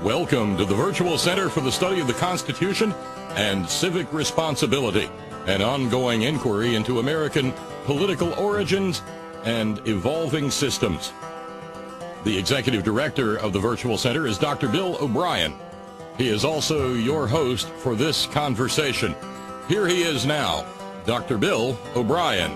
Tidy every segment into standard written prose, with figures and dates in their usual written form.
Welcome to the Virtual Center for the Study of the Constitution and Civic Responsibility, an ongoing inquiry into American political origins and evolving systems. The Executive Director of the Virtual Center is Dr. Bill O'Brien. He is also your host for this conversation. Here he is now, Dr. Bill O'Brien.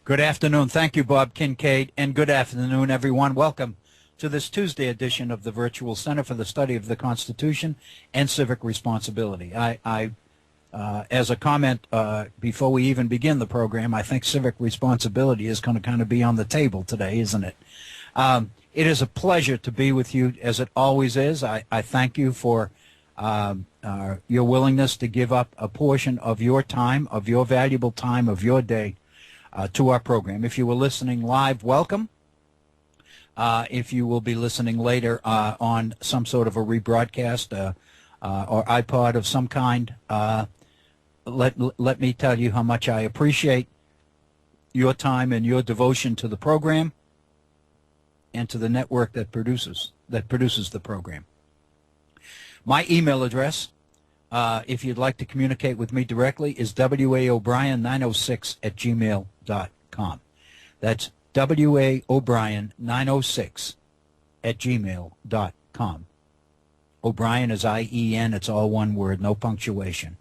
Good afternoon. Thank you, Bob Kincaid, and good afternoon, everyone. Welcome to this Tuesday edition of the Virtual Center for the Study of the Constitution and Civic Responsibility. As a comment, before we even begin the program, I think civic responsibility is going to kind of be on the table today, isn't it? It is a pleasure to be with you, as it always is. I thank you for your willingness to give up a portion of your time, of your valuable time, of your day to our program. If you were listening live, welcome. If you will be listening later on some sort of a rebroadcast or iPod of some kind, let me tell you how much I appreciate your time and your devotion to the program and to the network that produces the program. My email address, if you'd like to communicate with me directly, is waobrien906@gmail.com. That's waobrien906@gmail.com. O'Brien is I-E-N. It's all one word, no punctuation.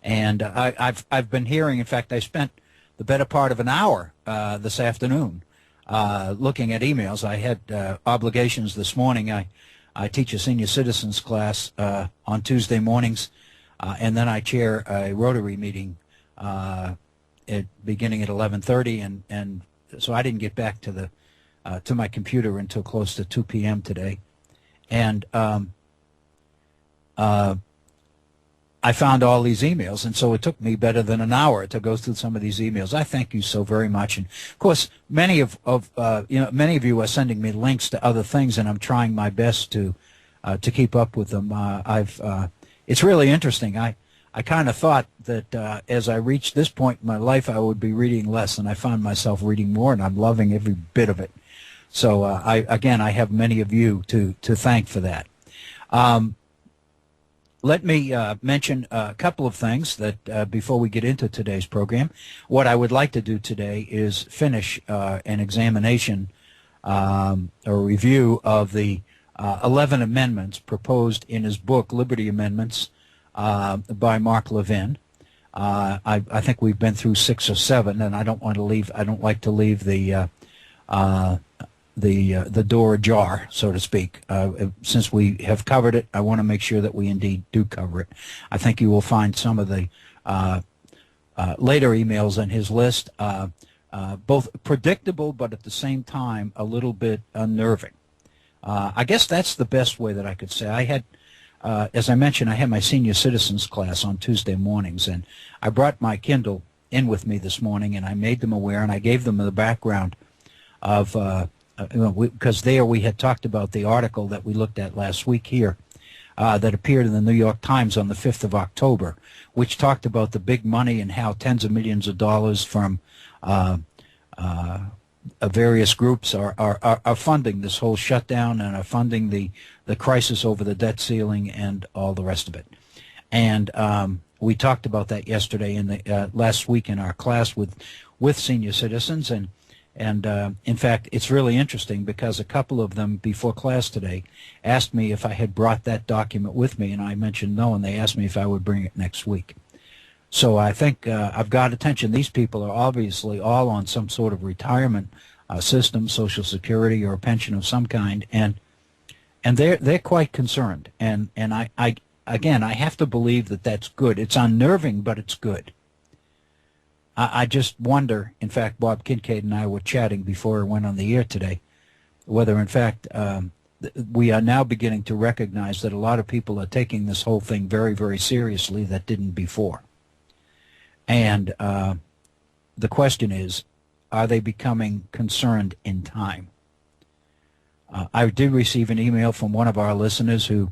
And I've been hearing, in fact, I spent the better part of an hour this afternoon looking at emails. I had obligations this morning. I teach a senior citizens class on Tuesday mornings, and then I chair a Rotary meeting beginning at 11:30, and so I didn't get back to my computer until close to 2 p.m. today, and I found all these emails, and so it took me better than an hour to go through some of these emails. I thank you so very much, and of course, many of you are sending me links to other things, and I'm trying my best to keep up with them. It's really interesting. I kind of thought that as I reached this point in my life, I would be reading less, and I found myself reading more, and I'm loving every bit of it. So I have many of you to thank for that. Let me mention a couple of things that before we get into today's program. What I would like to do today is finish an examination or review of the 11 amendments proposed in his book, Liberty Amendments, by Mark Levin. I think we've been through 6 or 7, and I don't like to leave the door ajar, so to speak. Since we have covered it, I want to make sure that we indeed do cover it. I think you will find some of the later emails in his list both predictable, but at the same time a little bit unnerving. I guess that's the best way that I could say. I had, as I mentioned, I had my senior citizens class on Tuesday mornings, and I brought my Kindle in with me this morning, and I made them aware, and I gave them the background of because there we had talked about the article that we looked at last week here that appeared in the New York Times on the 5th of October, which talked about the big money and how tens of millions of dollars from various groups are funding this whole shutdown and are funding the crisis over the debt ceiling and all the rest of it. And we talked about that yesterday in the last week in our class with senior citizens, and in fact, it's really interesting because a couple of them before class today asked me if I had brought that document with me, and I mentioned no, and they asked me if I would bring it next week. So I think I've got attention. These people are obviously all on some sort of retirement system, Social Security or a pension of some kind, and they're quite concerned. And I have to believe that that's good. It's unnerving, but it's good. I just wonder, in fact, Bob Kincaid and I were chatting before I went on the air today, whether, in fact, we are now beginning to recognize that a lot of people are taking this whole thing very, very seriously that didn't before. And the question is, are they becoming concerned in time? I did receive an email from one of our listeners who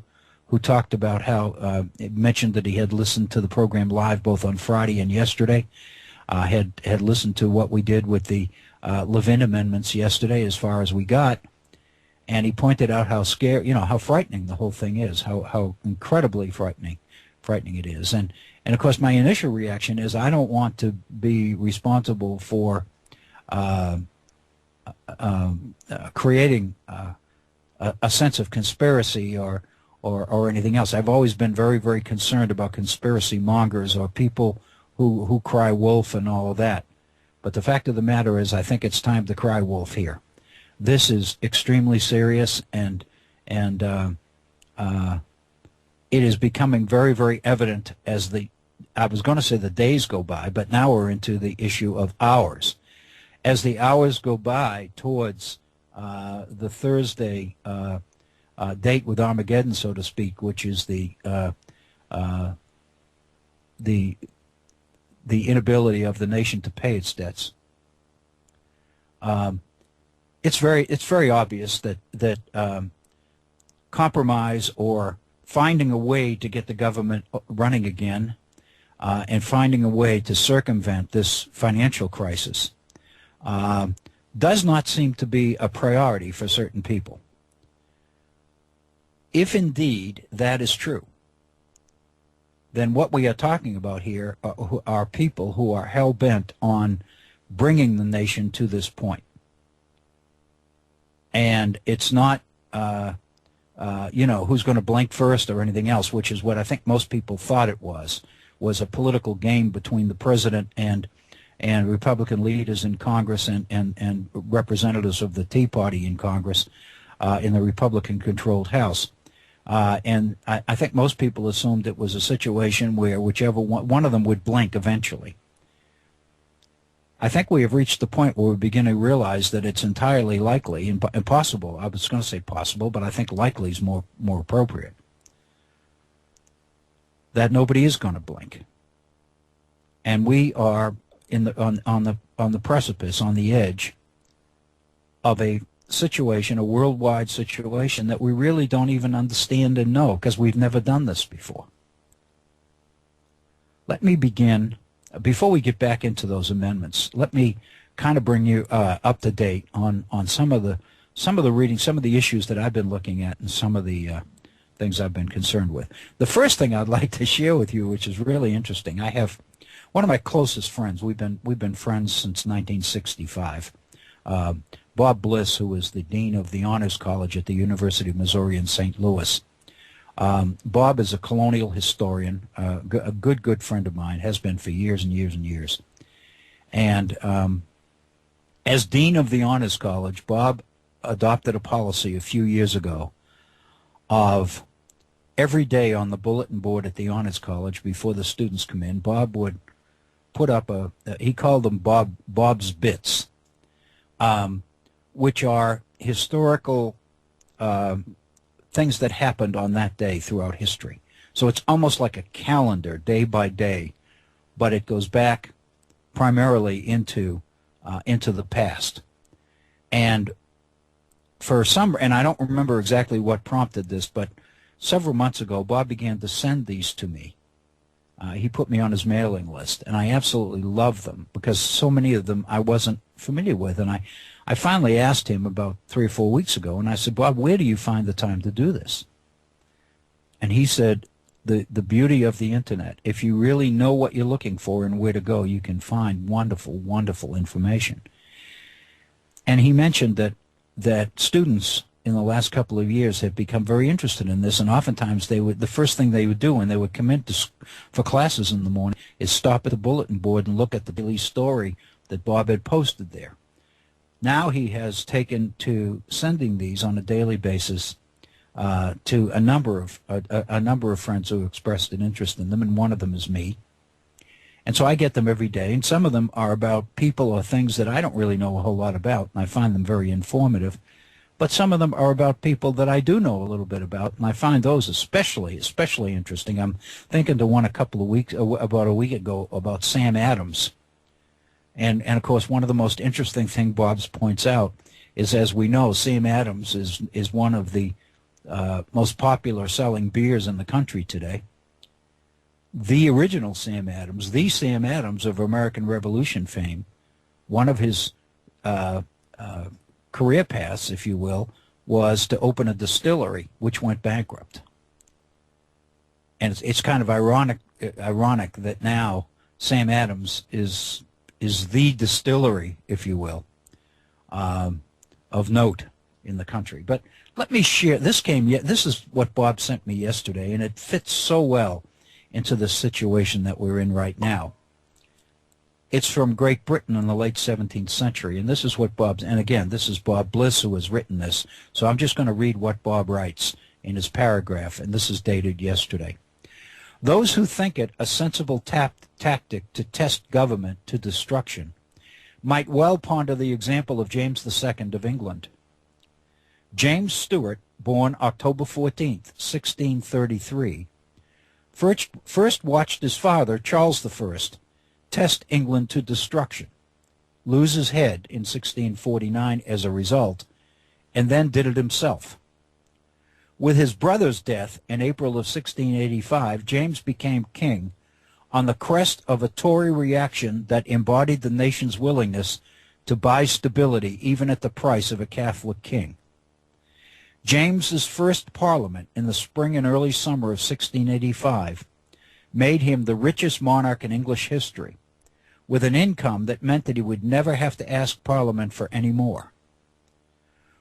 talked about how, mentioned that he had listened to the program live both on Friday and yesterday. Had listened to what we did with the Levin amendments yesterday as far as we got, And he pointed out how scary, how frightening the whole thing is, how incredibly frightening it is. And of course, my initial reaction is I don't want to be responsible for creating a sense of conspiracy or anything else. I've always been very, very concerned about conspiracy mongers or people who cry wolf and all of that. But the fact of the matter is, I think it's time to cry wolf here. This is extremely serious, and it is becoming very, very evident as I was going to say the days go by, but now we're into the issue of hours. As the hours go by towards the Thursday date with Armageddon, so to speak, which is the inability of the nation to pay its debts. It's very obvious that compromise or finding a way to get the government running again and finding a way to circumvent this financial crisis does not seem to be a priority for certain people. If indeed that is true, then what we are talking about here are people who are hell-bent on bringing the nation to this point. And it's not, who's going to blink first or anything else, which is what I think most people thought it was a political game between the president and Republican leaders in Congress and representatives of the Tea Party in Congress in the Republican-controlled House. And I think most people assumed it was a situation where whichever one of them would blink eventually. I think we have reached the point where we begin to realize that it's entirely likely and possible. I was going to say possible, but I think likely is more appropriate. That nobody is going to blink, and we are on the precipice, on the edge of a situation, a worldwide situation that we really don't even understand and know because we've never done this before. Let me begin. Before we get back into those amendments, let me kind of bring you up to date on some of the reading, some of the issues that I've been looking at, and some of the things I've been concerned with. The first thing I'd like to share with you, which is really interesting, I have one of my closest friends. We've been friends since 1965. Bob Bliss, who is the dean of the Honors College at the University of Missouri in St. Louis. Bob is a colonial historian, a good friend of mine, has been for years and years and years. And as dean of the Honors College, Bob adopted a policy a few years ago of every day on the bulletin board at the Honors College before the students come in, Bob would put up he called them Bob's Bits, which are historical things that happened on that day throughout history. So it's almost like a calendar, day by day, but it goes back primarily into the past. And and I don't remember exactly what prompted this, but several months ago, Bob began to send these to me. He put me on his mailing list, and I absolutely love them because so many of them I wasn't familiar with. And I finally asked him about 3 or 4 weeks ago, and I said, Bob, where do you find the time to do this? And he said, the beauty of the Internet. If you really know what you're looking for and where to go, you can find wonderful, wonderful information. And he mentioned that students in the last couple of years have become very interested in this, and oftentimes the first thing they would do when they would come in for classes in the morning is stop at the bulletin board and look at the daily story that Bob had posted there. Now he has taken to sending these on a daily basis to a number of friends who expressed an interest in them, and one of them is me. And so I get them every day, and some of them are about people or things that I don't really know a whole lot about, and I find them very informative. But some of them are about people that I do know a little bit about, and I find those especially interesting. I'm thinking to one about a week ago about Sam Adams. And of course, one of the most interesting things Bob points out is, as we know, Sam Adams is one of the most popular selling beers in the country today. The original Sam Adams, the Sam Adams of American Revolution fame, one of his career paths, if you will, was to open a distillery, which went bankrupt. And it's kind of ironic that now Sam Adams is the distillery, if you will, of note in the country. But let me share. This is what Bob sent me yesterday, and it fits so well into the situation that we're in right now. It's from Great Britain in the late 17th century, and this is what and again, this is Bob Bliss who has written this, so I'm just going to read what Bob writes in his paragraph, and this is dated yesterday. Those who think it a sensible tactic to test government to destruction might well ponder the example of James II of England. James Stuart, born October 14th, 1633, first watched his father, Charles I, test England to destruction, lose his head in 1649 as a result, and then did it himself. With his brother's death in April of 1685, James became king on the crest of a Tory reaction that embodied the nation's willingness to buy stability even at the price of a Catholic king. James's first parliament in the spring and early summer of 1685 made him the richest monarch in English history, with an income that meant that he would never have to ask Parliament for any more.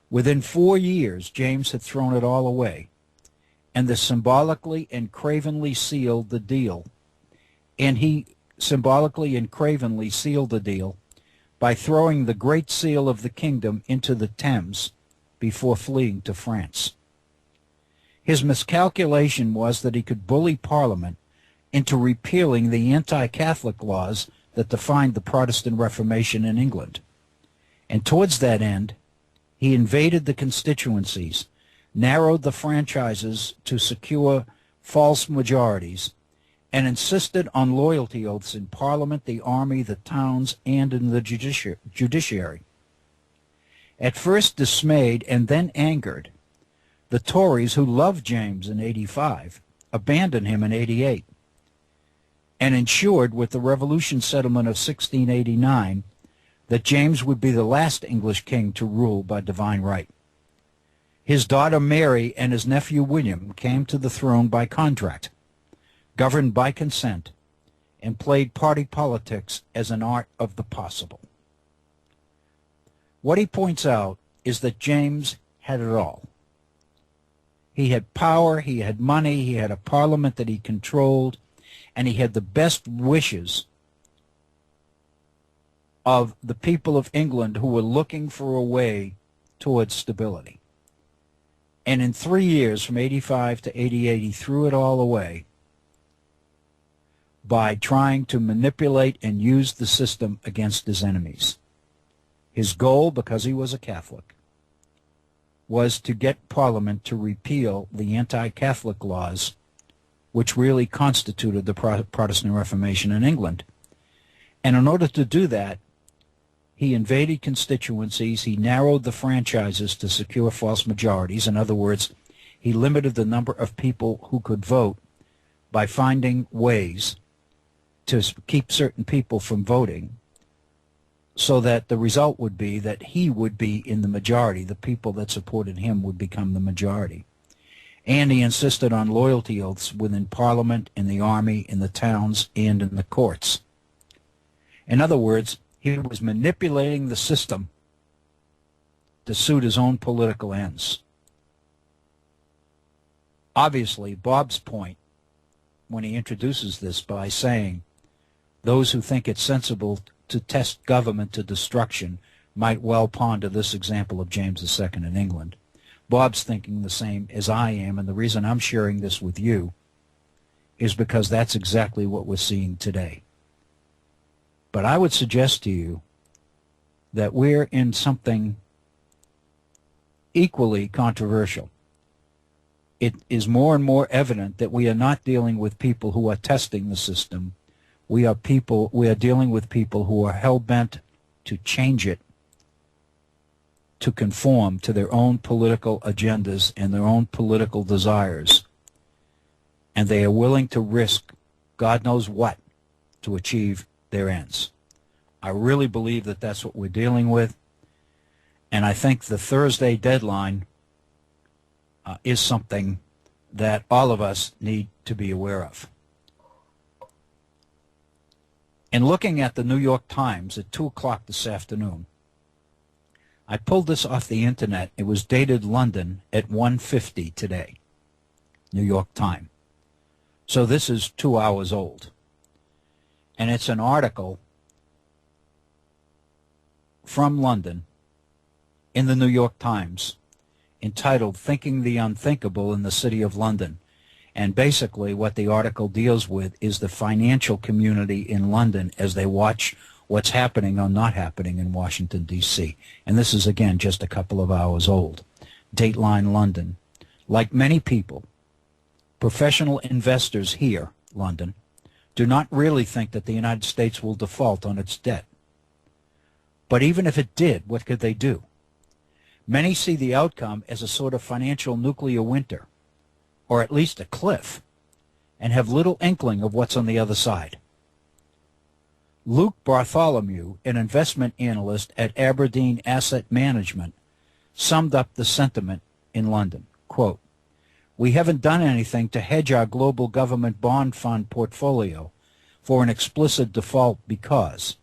Within 4 years, James had thrown it all away, and he symbolically and cravenly sealed the deal by throwing the Great Seal of the kingdom into the Thames before fleeing to France. His miscalculation was that he could bully Parliament into repealing the anti-Catholic laws that defined the Protestant Reformation in England. And towards that end, he invaded the constituencies, narrowed the franchises to secure false majorities, and insisted on loyalty oaths in Parliament, the army, the towns, and in the judiciary. At first dismayed and then angered, the Tories, who loved James in 85, abandoned him in 88, and ensured with the Revolution settlement of 1689 that James would be the last English king to rule by divine right. His daughter Mary and his nephew William came to the throne by contract, governed by consent, and played party politics as an art of the possible. What he points out is that James had it all. He had power, he had money, he had a parliament that he controlled, and he had the best wishes of the people of England who were looking for a way towards stability. And in 3 years, from 85 to 88, he threw it all away by trying to manipulate and use the system against his enemies. His goal, because he was a Catholic, was to get Parliament to repeal the anti-Catholic laws which really constituted the Protestant Reformation in England. And in order to do that, he invaded constituencies, he narrowed the franchises to secure false majorities. In other words, he limited the number of people who could vote by finding ways to keep certain people from voting, so that the result would be that he would be in the majority. The people that supported him would become the majority. And he insisted on loyalty oaths within Parliament, in the army, in the towns, and in the courts. In other words, he was manipulating the system to suit his own political ends. Obviously, Bob's point, when he introduces this by saying, those who think it sensible to test government to destruction might well ponder this example of James II in England. Bob's thinking the same as I am, and the reason I'm sharing this with you is because that's exactly what we're seeing today. But I would suggest to you that we're in something equally controversial. It is more and more evident that we are not dealing with people who are testing the system. We are dealing with people who are hell-bent to change it, to conform to their own political agendas and their own political desires. And they are willing to risk God knows what to achieve their ends. I really believe that that's what we're dealing with. And I think the Thursday deadline is something that all of us need to be aware of. In looking at the New York Times at 2 o'clock this afternoon, I pulled this off the internet. It was dated London at 1:50 today, New York Times. So this is 2 hours old. And it's an article from London in the New York Times entitled "Thinking the Unthinkable in the City of London." And basically what the article deals with is the financial community in London as they watch what's happening or not happening in Washington, D.C. And this is, again, just a couple of hours old. Dateline London. Like many people, professional investors here, London, do not really think that the United States will default on its debt. But even if it did, what could they do? Many see the outcome as a sort of financial nuclear winter, or at least a cliff, and have little inkling of what's on the other side. Luke Bartholomew, an investment analyst at Aberdeen Asset Management, summed up the sentiment in London. Quote, "We haven't done anything to hedge our global government bond fund portfolio for an explicit default because,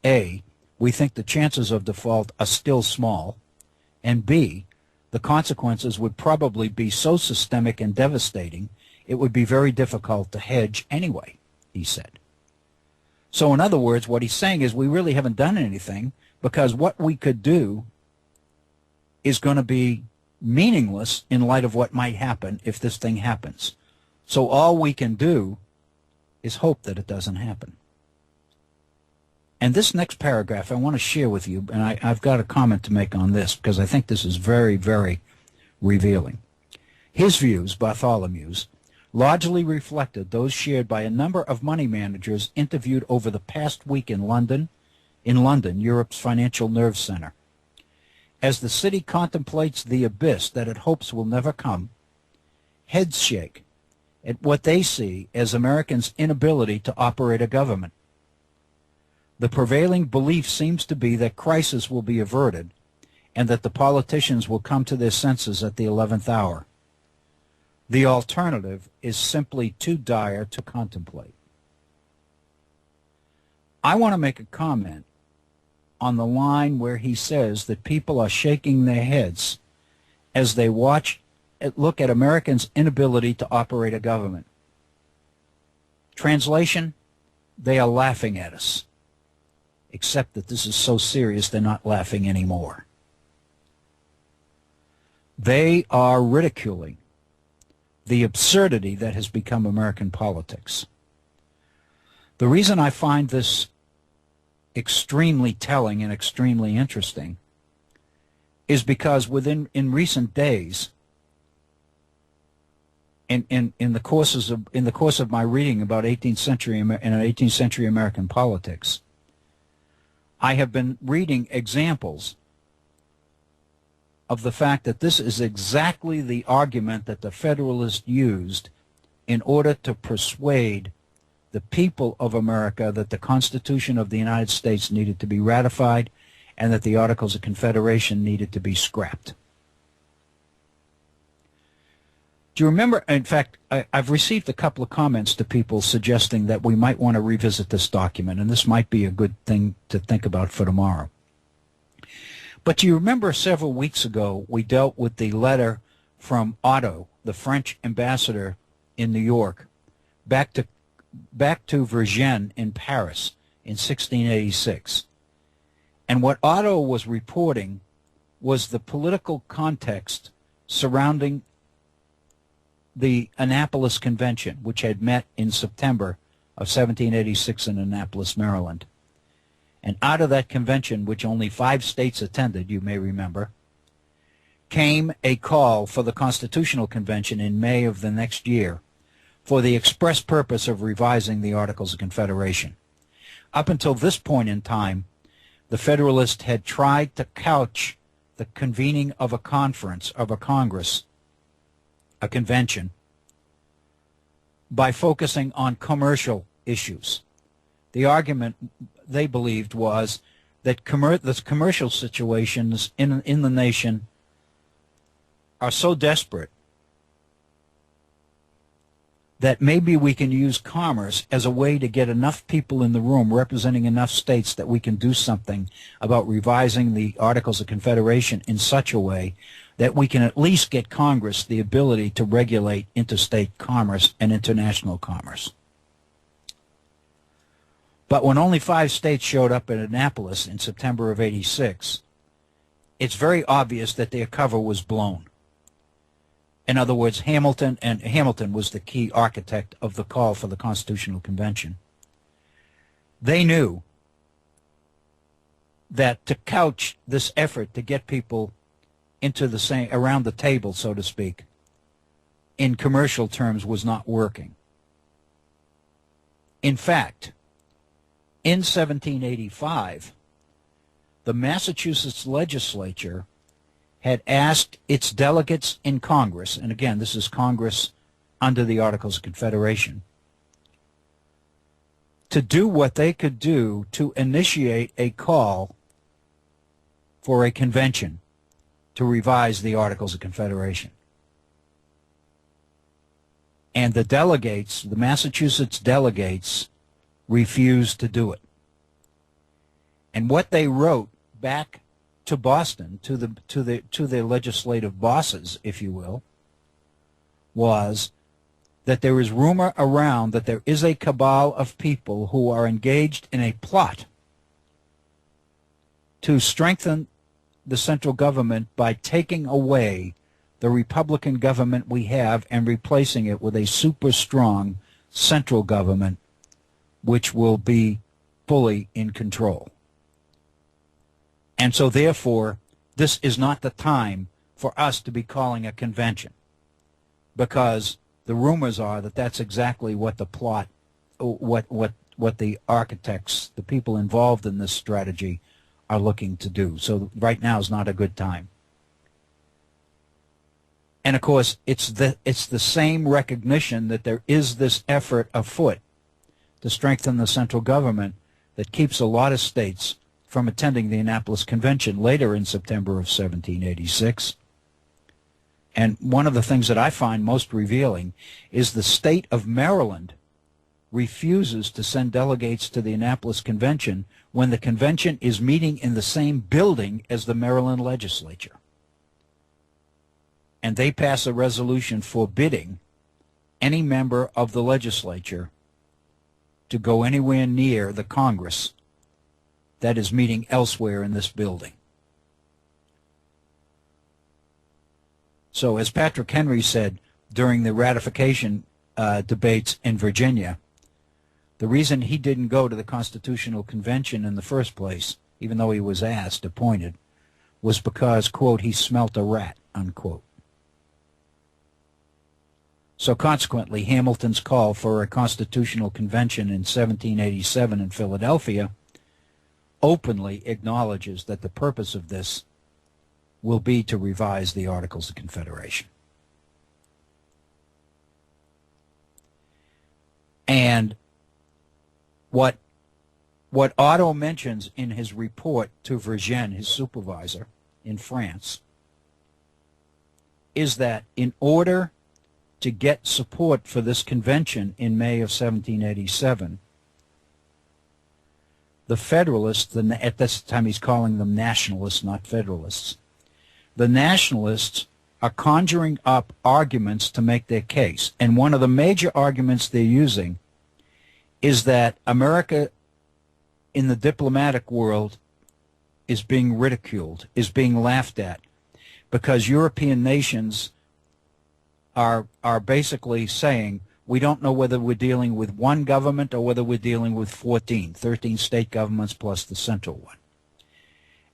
A, we think the chances of default are still small, and B, the consequences would probably be so systemic and devastating it would be very difficult to hedge anyway," he said. So in other words, what he's saying is we really haven't done anything because what we could do is going to be meaningless in light of what might happen if this thing happens. So all we can do is hope that it doesn't happen. And this next paragraph I want to share with you, and I've got a comment to make on this because I think this is very, very revealing. His views, Bartholomew's, largely reflected those shared by a number of money managers interviewed over the past week in London, Europe's financial nerve center. As the city contemplates the abyss that it hopes will never come, heads shake at what they see as Americans' inability to operate a government. The prevailing belief seems to be that crisis will be averted and that the politicians will come to their senses at the 11th hour. The alternative is simply too dire to contemplate. I want to make a comment on the line where he says that people are shaking their heads as they look at Americans' inability to operate a government. Translation, they are laughing at us. Except that this is so serious they're not laughing anymore. They are ridiculing the absurdity that has become American politics. The reason I find this extremely telling and extremely interesting is because in recent days, in the course of my reading about 18th century American politics, I have been reading examples of the fact that this is exactly the argument that the Federalists used in order to persuade the people of America that the Constitution of the United States needed to be ratified and that the Articles of Confederation needed to be scrapped. Do you remember, in fact, I've received a couple of comments to people suggesting that we might want to revisit this document, and this might be a good thing to think about for tomorrow. But do you remember several weeks ago we dealt with the letter from Otto, the French ambassador in New York, back to Vergennes in Paris in 1686. And what Otto was reporting was the political context surrounding the Annapolis Convention, which had met in September of 1786 in Annapolis, Maryland. And out of that convention, which only 5 states attended, you may remember, came a call for the Constitutional Convention in May of the next year for the express purpose of revising the Articles of Confederation. Up until this point in time, the Federalists had tried to couch the convening of a conference, of a Congress, a convention, by focusing on commercial issues. The argument, they believed, was that the commercial situations in the nation are so desperate that maybe we can use commerce as a way to get enough people in the room representing enough states that we can do something about revising the Articles of Confederation in such a way that we can at least get Congress the ability to regulate interstate commerce and international commerce. But when only 5 states showed up in Annapolis in September of '86, it's very obvious that their cover was blown. In other words, Hamilton was the key architect of the call for the Constitutional Convention. They knew that to couch this effort to get people into the same, around the table, so to speak, in commercial terms was not working. In fact, in 1785, the Massachusetts legislature had asked its delegates in Congress, and again, this is Congress under the Articles of Confederation, to do what they could do to initiate a call for a convention to revise the Articles of Confederation. And the delegates, the Massachusetts delegates, refused to do it. And what they wrote back to Boston, to their legislative bosses, if you will, was that there is rumor around that there is a cabal of people who are engaged in a plot to strengthen the central government by taking away the Republican government we have and replacing it with a super strong central government which will be fully in control. And so therefore, this is not the time for us to be calling a convention, because the rumors are that that's exactly what the plot, what the architects, the people involved in this strategy are looking to do. So right now is not a good time. And of course, it's the same recognition that there is this effort afoot to strengthen the central government that keeps a lot of states from attending the Annapolis Convention later in September of 1786. And one of the things that I find most revealing is the state of Maryland refuses to send delegates to the Annapolis Convention when the convention is meeting in the same building as the Maryland legislature. And they pass a resolution forbidding any member of the legislature to go anywhere near the Congress that is meeting elsewhere in this building. So as Patrick Henry said during the ratification debates in Virginia, the reason he didn't go to the Constitutional Convention in the first place, even though he was asked, appointed, was because, quote, he smelt a rat, unquote. So consequently, Hamilton's call for a Constitutional Convention in 1787 in Philadelphia openly acknowledges that the purpose of this will be to revise the Articles of Confederation. And what Otto mentions in his report to Vergennes, his supervisor in France, is that in order to get support for this convention in May of 1787, the Federalists, at this time he's calling them nationalists, not Federalists, the nationalists are conjuring up arguments to make their case. And one of the major arguments they're using is that America in the diplomatic world is being ridiculed, is being laughed at, because European nations are basically saying, we don't know whether we're dealing with one government or whether we're dealing with 13 state governments plus the central one.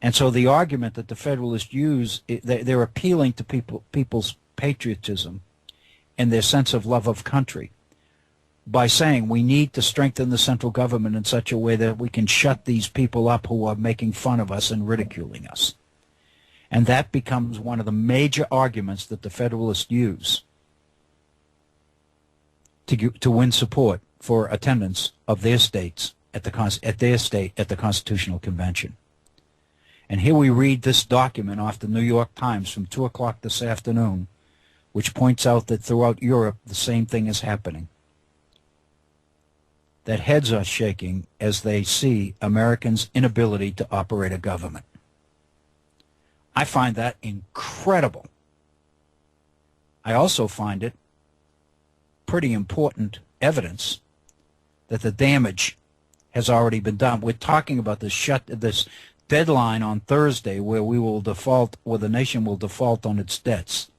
And so the argument that the Federalists use, they're appealing to people's patriotism and their sense of love of country by saying we need to strengthen the central government in such a way that we can shut these people up who are making fun of us and ridiculing us. And that becomes one of the major arguments that the Federalists use to win support for attendance of their states at the Constitutional Convention. And here we read this document off the New York Times from 2 o'clock this afternoon, which points out that throughout Europe the same thing is happening. that heads are shaking as they see Americans' inability to operate a government. I find that incredible. I also find it pretty important evidence that the damage has already been done. We're talking about this deadline on Thursday where we will default, where the nation will default on its debts.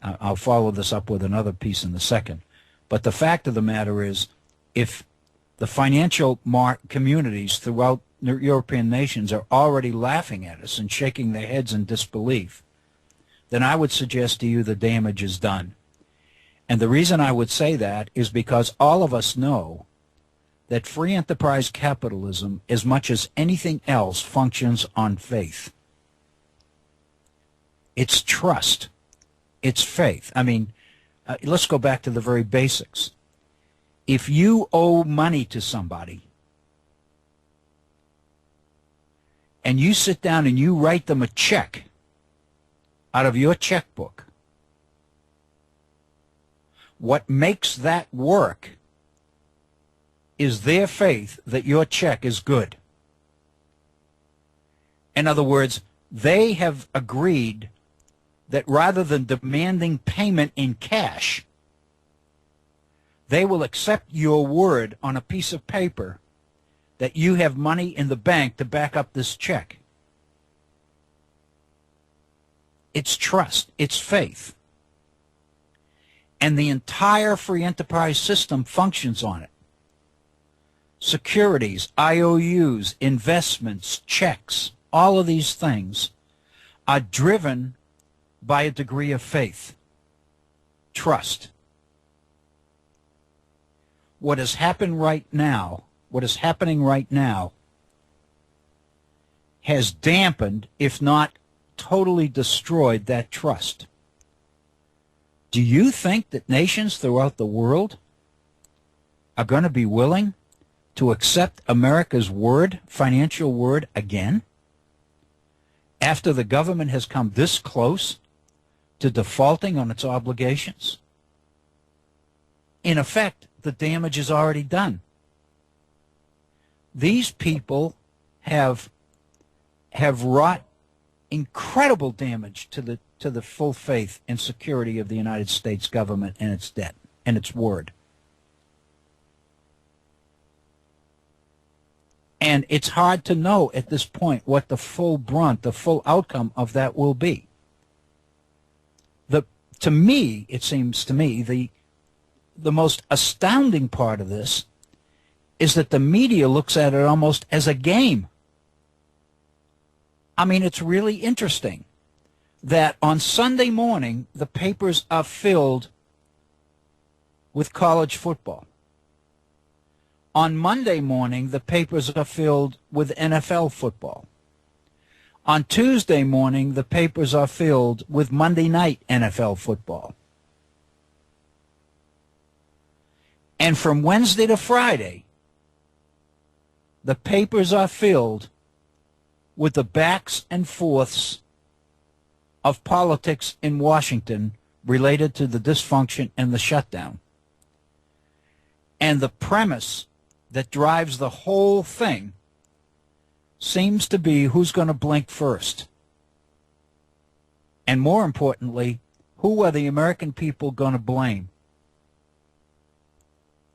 I'll follow this up with another piece in a second. But the fact of the matter is, if the financial communities throughout European nations are already laughing at us and shaking their heads in disbelief, then I would suggest to you the damage is done. And the reason I would say that is because all of us know that free enterprise capitalism, as much as anything else, functions on faith. It's trust. It's faith. I mean, let's go back to the very basics. If you owe money to somebody and you sit down and you write them a check out of your checkbook, what makes that work is their faith that your check is good. In other words, they have agreed that rather than demanding payment in cash, they will accept your word on a piece of paper that you have money in the bank to back up this check. It's trust. It's faith. And the entire free enterprise system functions on it. Securities, IOUs, investments, checks, all of these things are driven by a degree of faith, trust. What has happened right now, what is happening right now, has dampened, if not totally destroyed, that trust. Do you think that nations throughout the world are going to be willing to accept America's word, financial word, again? After the government has come this close to defaulting on its obligations? In effect, the damage is already done. These people have wrought incredible damage to the full faith and security of the United States government and its debt and its word. And it's hard to know at this point what the full brunt, the full outcome of that will be. To me, it seems to me, the most astounding part of this is that the media looks at it almost as a game. I mean, it's really interesting that on Sunday morning, the papers are filled with college football. On Monday morning, the papers are filled with NFL football. On Tuesday morning, the papers are filled with Monday night NFL football. And from Wednesday to Friday, the papers are filled with the backs and forths of politics in Washington related to the dysfunction and the shutdown. And the premise that drives the whole thing seems to be who's going to blink first. And more importantly, who are the American people going to blame?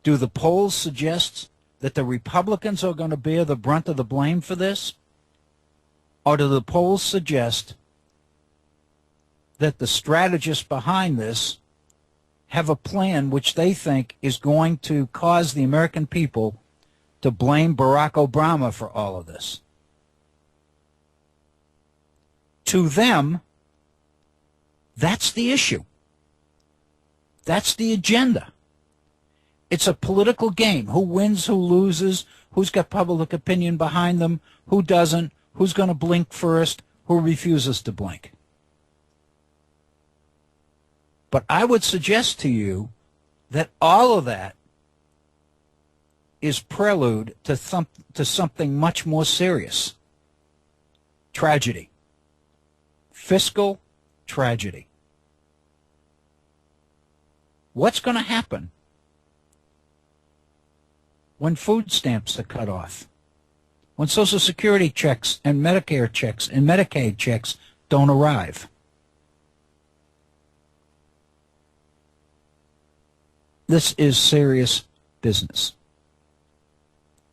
Do the polls suggest that the Republicans are going to bear the brunt of the blame for this? Or do the polls suggest that the strategists behind this have a plan which they think is going to cause the American people to blame Barack Obama for all of this? To them, that's the issue. That's the agenda. It's a political game. Who wins, who loses, who's got public opinion behind them, who doesn't, who's going to blink first, who refuses to blink. But I would suggest to you that all of that is prelude to something much more serious. Tragedy. Fiscal tragedy. What's going to happen when food stamps are cut off, when Social Security checks and Medicare checks and Medicaid checks don't arrive. This is serious business.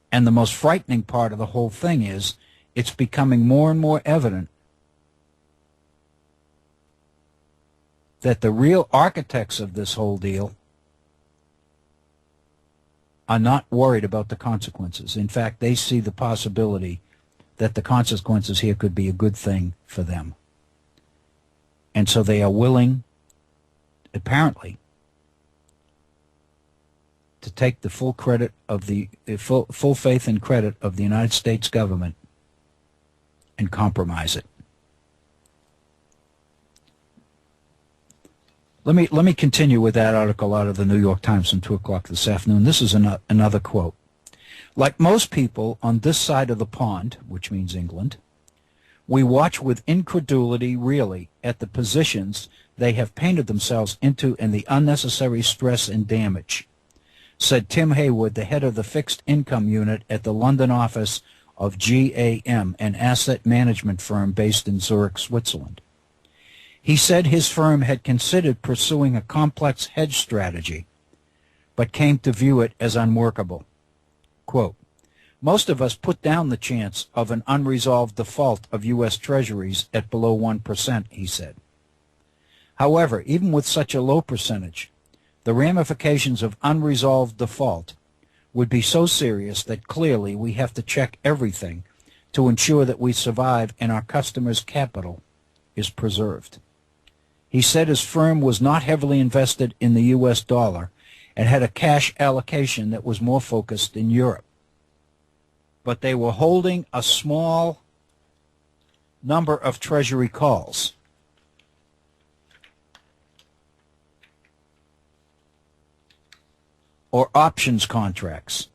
And the most frightening part of the whole thing is it's becoming more and more evident that the real architects of this whole deal are not worried about the consequences. In fact, they see the possibility that the consequences here could be a good thing for them. And so they are willing, apparently, to take the full credit of the full faith and credit of the United States government and compromise it. Let me continue with that article out of the New York Times from 2 o'clock this afternoon. This is another quote. Like most people on this side of the pond, which means England, we watch with incredulity, really, at the positions they have painted themselves into and the unnecessary stress and damage, said Tim Haywood, the head of the fixed income unit at the London office of GAM, an asset management firm based in Zurich, Switzerland. He said his firm had considered pursuing a complex hedge strategy, but came to view it as unworkable. Quote, most of us put down the chance of an unresolved default of U.S. Treasuries at below 1%, he said. However, even with such a low percentage, the ramifications of unresolved default would be so serious that clearly we have to check everything to ensure that we survive and our customers' capital is preserved. He said his firm was not heavily invested in the U.S. dollar and had a cash allocation that was more focused in Europe. But they were holding a small number of Treasury calls. Or options contracts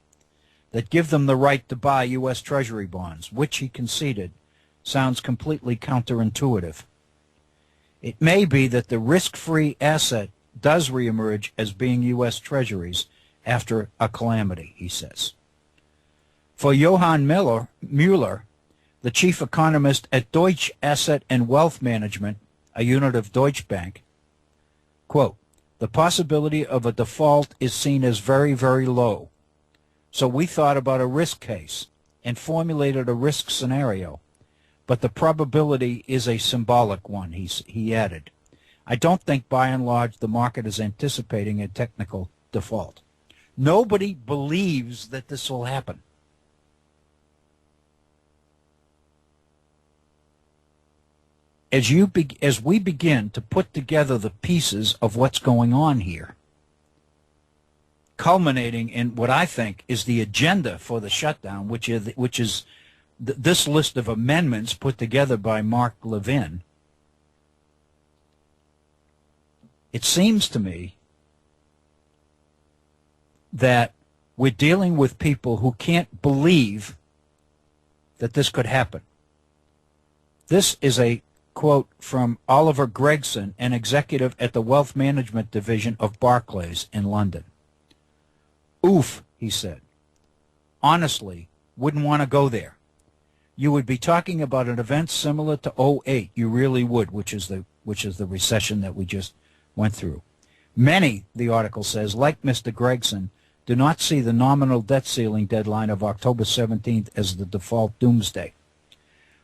that give them the right to buy U.S. Treasury bonds, which he conceded sounds completely counterintuitive. It may be that the risk-free asset does reemerge as being U.S. Treasuries after a calamity, he says. For Johann Müller, the chief economist at Deutsche Asset and Wealth Management, a unit of Deutsche Bank, quote, the possibility of a default is seen as very, very low. So we thought about a risk case and formulated a risk scenario. But the probability is a symbolic one, he added. I don't think by and large the market is anticipating a technical default. Nobody believes that this will happen. As we begin to put together the pieces of what's going on here, culminating in what I think is the agenda for the shutdown, which is this list of amendments put together by Mark Levin, it seems to me that we're dealing with people who can't believe that this could happen. This is a quote from Oliver Gregson, an executive at the Wealth Management Division of Barclays in London. Oof, he said. Honestly, wouldn't want to go there. You would be talking about an event similar to '08. You really would, which is the recession that we just went through. Many, the article says, like Mr. Gregson, do not see the nominal debt ceiling deadline of October 17th as the default doomsday.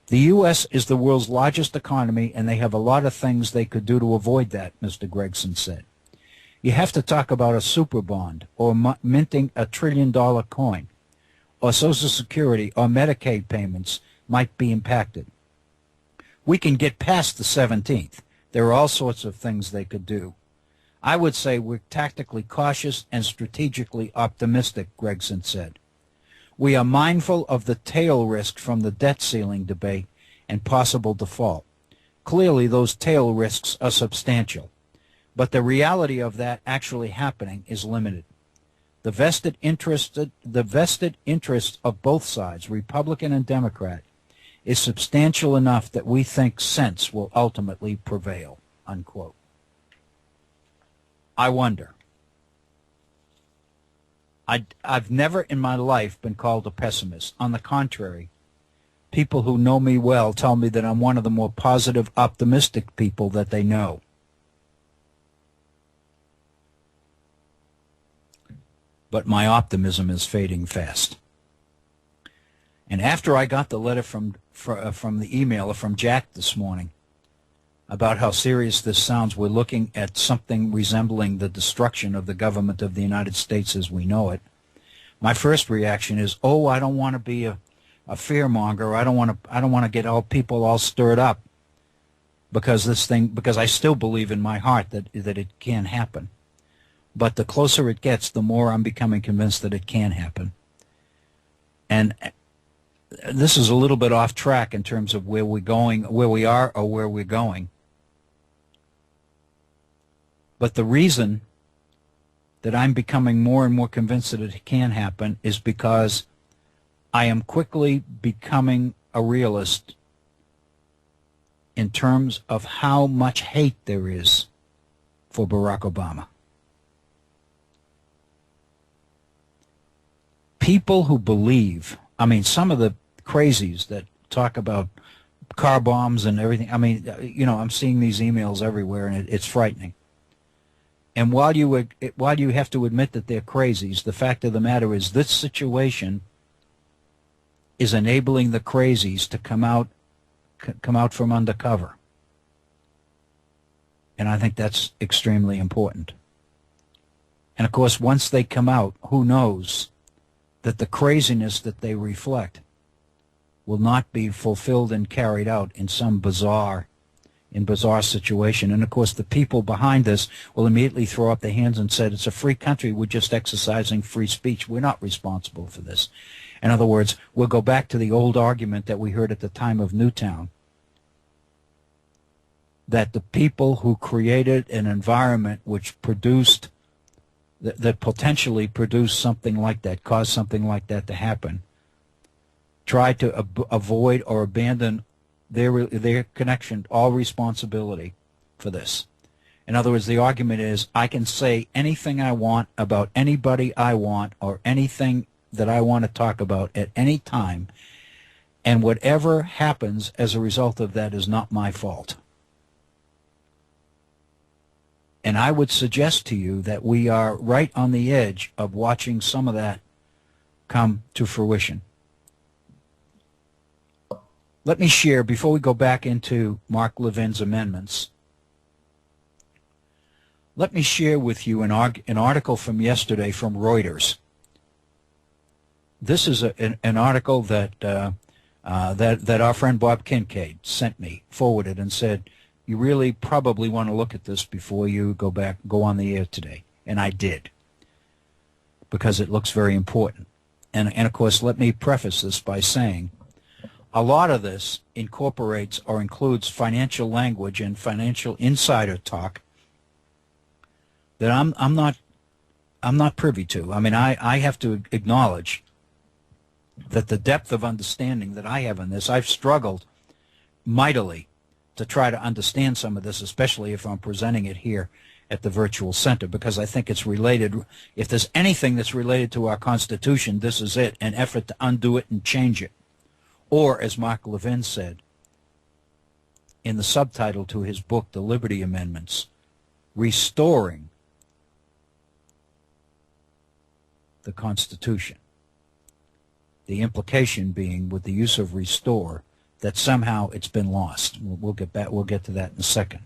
The U.S. is the world's largest economy, and they have a lot of things they could do to avoid that, Mr. Gregson said. You have to talk about a super bond or minting a $1 trillion coin, or Social Security or Medicaid payments might be impacted. We can get past the 17th. There are all sorts of things they could do. I would say we're tactically cautious and strategically optimistic, Gregson said. We are mindful of the tail risk from the debt ceiling debate and possible default. Clearly, those tail risks are substantial, but the reality of that actually happening is limited. The vested interest of both sides, Republican and Democrat, is substantial enough that we think sense will ultimately prevail, unquote. I wonder I've never in my life been called a pessimist. On the contrary, people who know me well tell me that I'm one of the more positive, optimistic people that they know. But my optimism is fading fast. And after I got the letter from the emailer from Jack this morning about how serious this sounds, we're looking at something resembling the destruction of the government of the United States as we know it. My first reaction is, oh, I don't want to be a fearmonger. I don't want to get all people all stirred up because I still believe in my heart that it can happen. But the closer it gets, the more I'm becoming convinced that it can happen. And this is a little bit off track in terms of where we're going, where we are, or where we're going. But the reason that I'm becoming more and more convinced that it can happen is because I am quickly becoming a realist in terms of how much hate there is for Barack Obama. People who believe, I mean, some of the crazies that talk about car bombs and everything, I mean, you know, I'm seeing these emails everywhere, and it's frightening. And while you have to admit that they're crazies, the fact of the matter is this situation is enabling the crazies to come out from undercover. And I think that's extremely important. And of course, once they come out, who knows that the craziness that they reflect will not be fulfilled and carried out in some bizarre situation. And of course, the people behind this will immediately throw up their hands and say, it's a free country, we're just exercising free speech, we're not responsible for this. In other words, we'll go back to the old argument that we heard at the time of Newtown, that the people who created an environment which produced, that potentially produced something like that, caused something like that to happen, tried to avoid or abandon their connection, all responsibility for this. In other words, the argument is, I can say anything I want about anybody I want or anything that I want to talk about at any time, and whatever happens as a result of that is not my fault. And I would suggest to you that we are right on the edge of watching some of that come to fruition. Let me share, before we go back into Mark Levin's amendments, let me share with you an article from yesterday from Reuters. This is an article that our friend Bob Kincaid sent me, forwarded, and said, you really probably want to look at this before you go on the air today. And I did, because it looks very important. And of course, let me preface this by saying a lot of this incorporates or includes financial language and financial insider talk that I'm not privy to. I mean, I have to acknowledge that the depth of understanding that I have in this, I've struggled mightily to try to understand some of this, especially if I'm presenting it here at the virtual center, because I think it's related. If there's anything that's related to our Constitution, this is it, an effort to undo it and change it. Or, as Mark Levin said in the subtitle to his book, The Liberty Amendments, restoring the Constitution. The implication being, with the use of restore, that somehow it's been lost. We'll get to that in a second.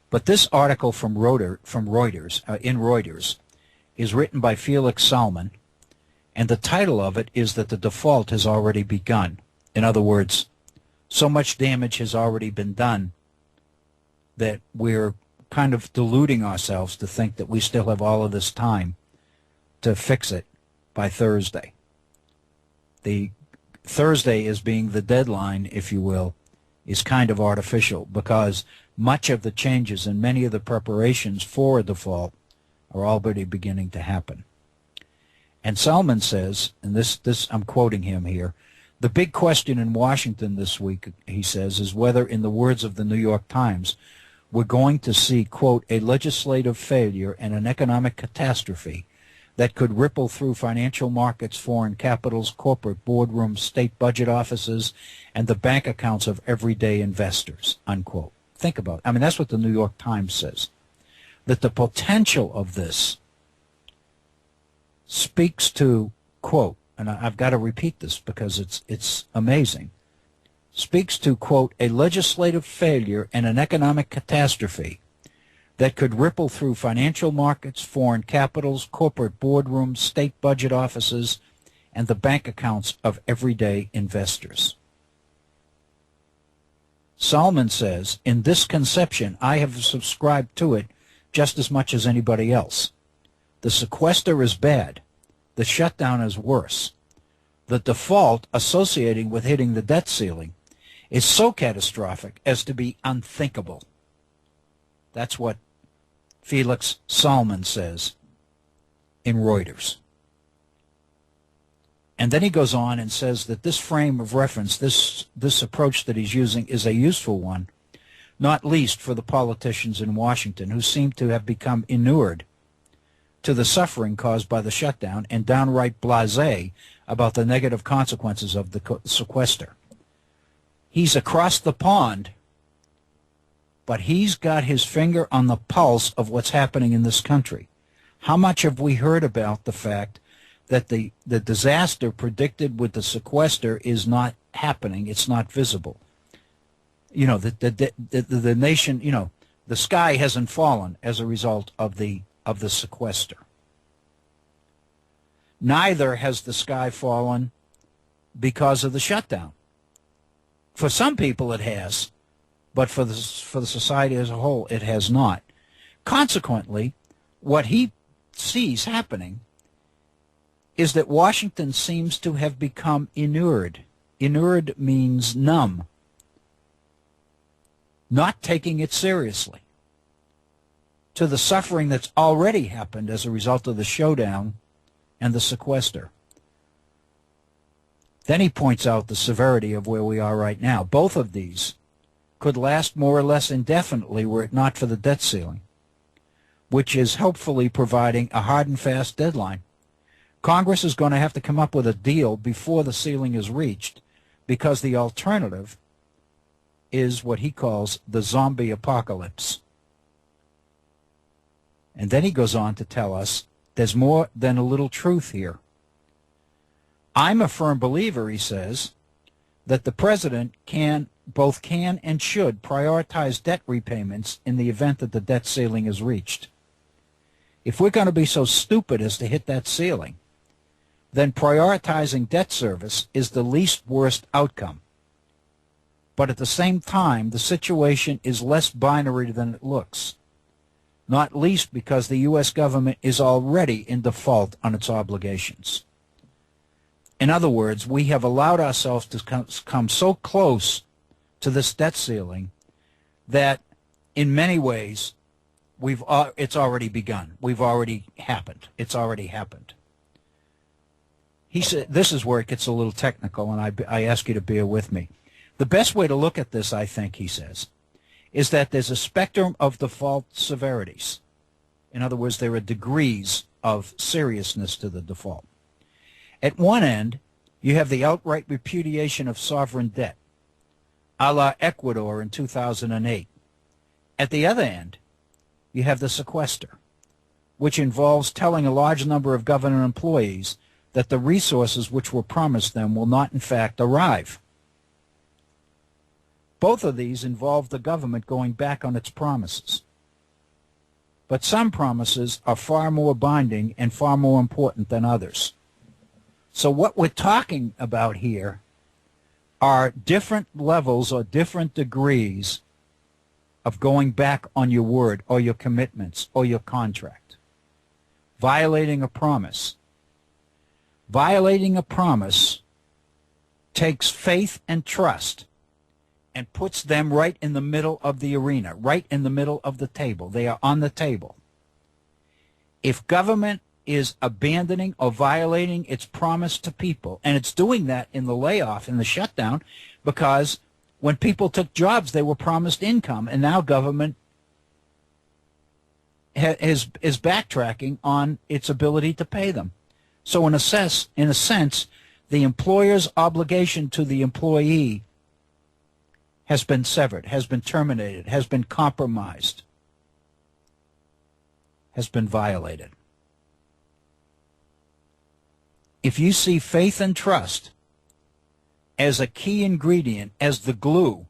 But this article from Reuters is written by Felix Salmon, and the title of it is that the default has already begun. In other words, so much damage has already been done that we're kind of deluding ourselves to think that we still have all of this time to fix it by Thursday. The Thursday as being the deadline, if you will, is kind of artificial, because much of the changes and many of the preparations for a default are already beginning to happen. And Salmon says, and this I'm quoting him here, the big question in Washington this week, he says, is whether, in the words of the New York Times, we're going to see, quote, a legislative failure and an economic catastrophe that could ripple through financial markets, foreign capitals, corporate boardrooms, state budget offices, and the bank accounts of everyday investors, unquote. Think about it. I mean, that's what the New York Times says. That the potential of this speaks to, quote, and I've got to repeat this because it's amazing, speaks to, quote, a legislative failure and an economic catastrophe that could ripple through financial markets, foreign capitals, corporate boardrooms, state budget offices, and the bank accounts of everyday investors. Salman says, in this conception, I have subscribed to it just as much as anybody else. The sequester is bad. The shutdown is worse. The default associating with hitting the debt ceiling is so catastrophic as to be unthinkable. That's what Felix Salman says in Reuters. And then he goes on and says that this frame of reference, this approach that he's using is a useful one, not least for the politicians in Washington who seem to have become inured to the suffering caused by the shutdown and downright blasé about the negative consequences of the sequester. He's across the pond, but he's got his finger on the pulse of what's happening in this country. How much have we heard about the fact that the disaster predicted with the sequester is not happening? It's not visible. You know, the nation, you know, the sky hasn't fallen as a result of the sequester. Neither has the sky fallen because of the shutdown. For some people it has, but for the society as a whole it has not. Consequently, what he sees happening is that Washington seems to have become inured. Inured means numb, not taking it seriously, to the suffering that's already happened as a result of the showdown and the sequester. Then he points out the severity of where we are right now. Both of these could last more or less indefinitely were it not for the debt ceiling, which is helpfully providing a hard and fast deadline. Congress is going to have to come up with a deal before the ceiling is reached, because the alternative is what he calls the zombie apocalypse. And then he goes on to tell us there's more than a little truth here. I'm a firm believer, he says, that the president both can and should prioritize debt repayments in the event that the debt ceiling is reached. If we're going to be so stupid as to hit that ceiling, then prioritizing debt service is the least worst outcome. But at the same time, the situation is less binary than it looks, not least because the U.S. government is already in default on its obligations. In other words, we have allowed ourselves to come so close to this debt ceiling that in many ways it's already begun. We've already happened. It's already happened. He said, this is where it gets a little technical, and I ask you to bear with me. The best way to look at this, I think, he says, is that there's a spectrum of default severities. In other words, there are degrees of seriousness to the default. At one end, you have the outright repudiation of sovereign debt, a la Ecuador in 2008. At the other end, you have the sequester, which involves telling a large number of government employees that the resources which were promised them will not in fact arrive. Both of these involve the government going back on its promises. But some promises are far more binding and far more important than others. So what we're talking about here are different levels or different degrees of going back on your word or your commitments or your contract. Violating a promise. Violating a promise takes faith and trust and puts them right in the middle of the arena, right in the middle of the table. They are on the table. If government is abandoning or violating its promise to people, and it's doing that in the layoff, in the shutdown, because when people took jobs, they were promised income, and now government is backtracking on its ability to pay them. So in a sense, the employer's obligation to the employee has been severed, has been terminated, has been compromised, has been violated. If you see faith and trust as a key ingredient, as the glue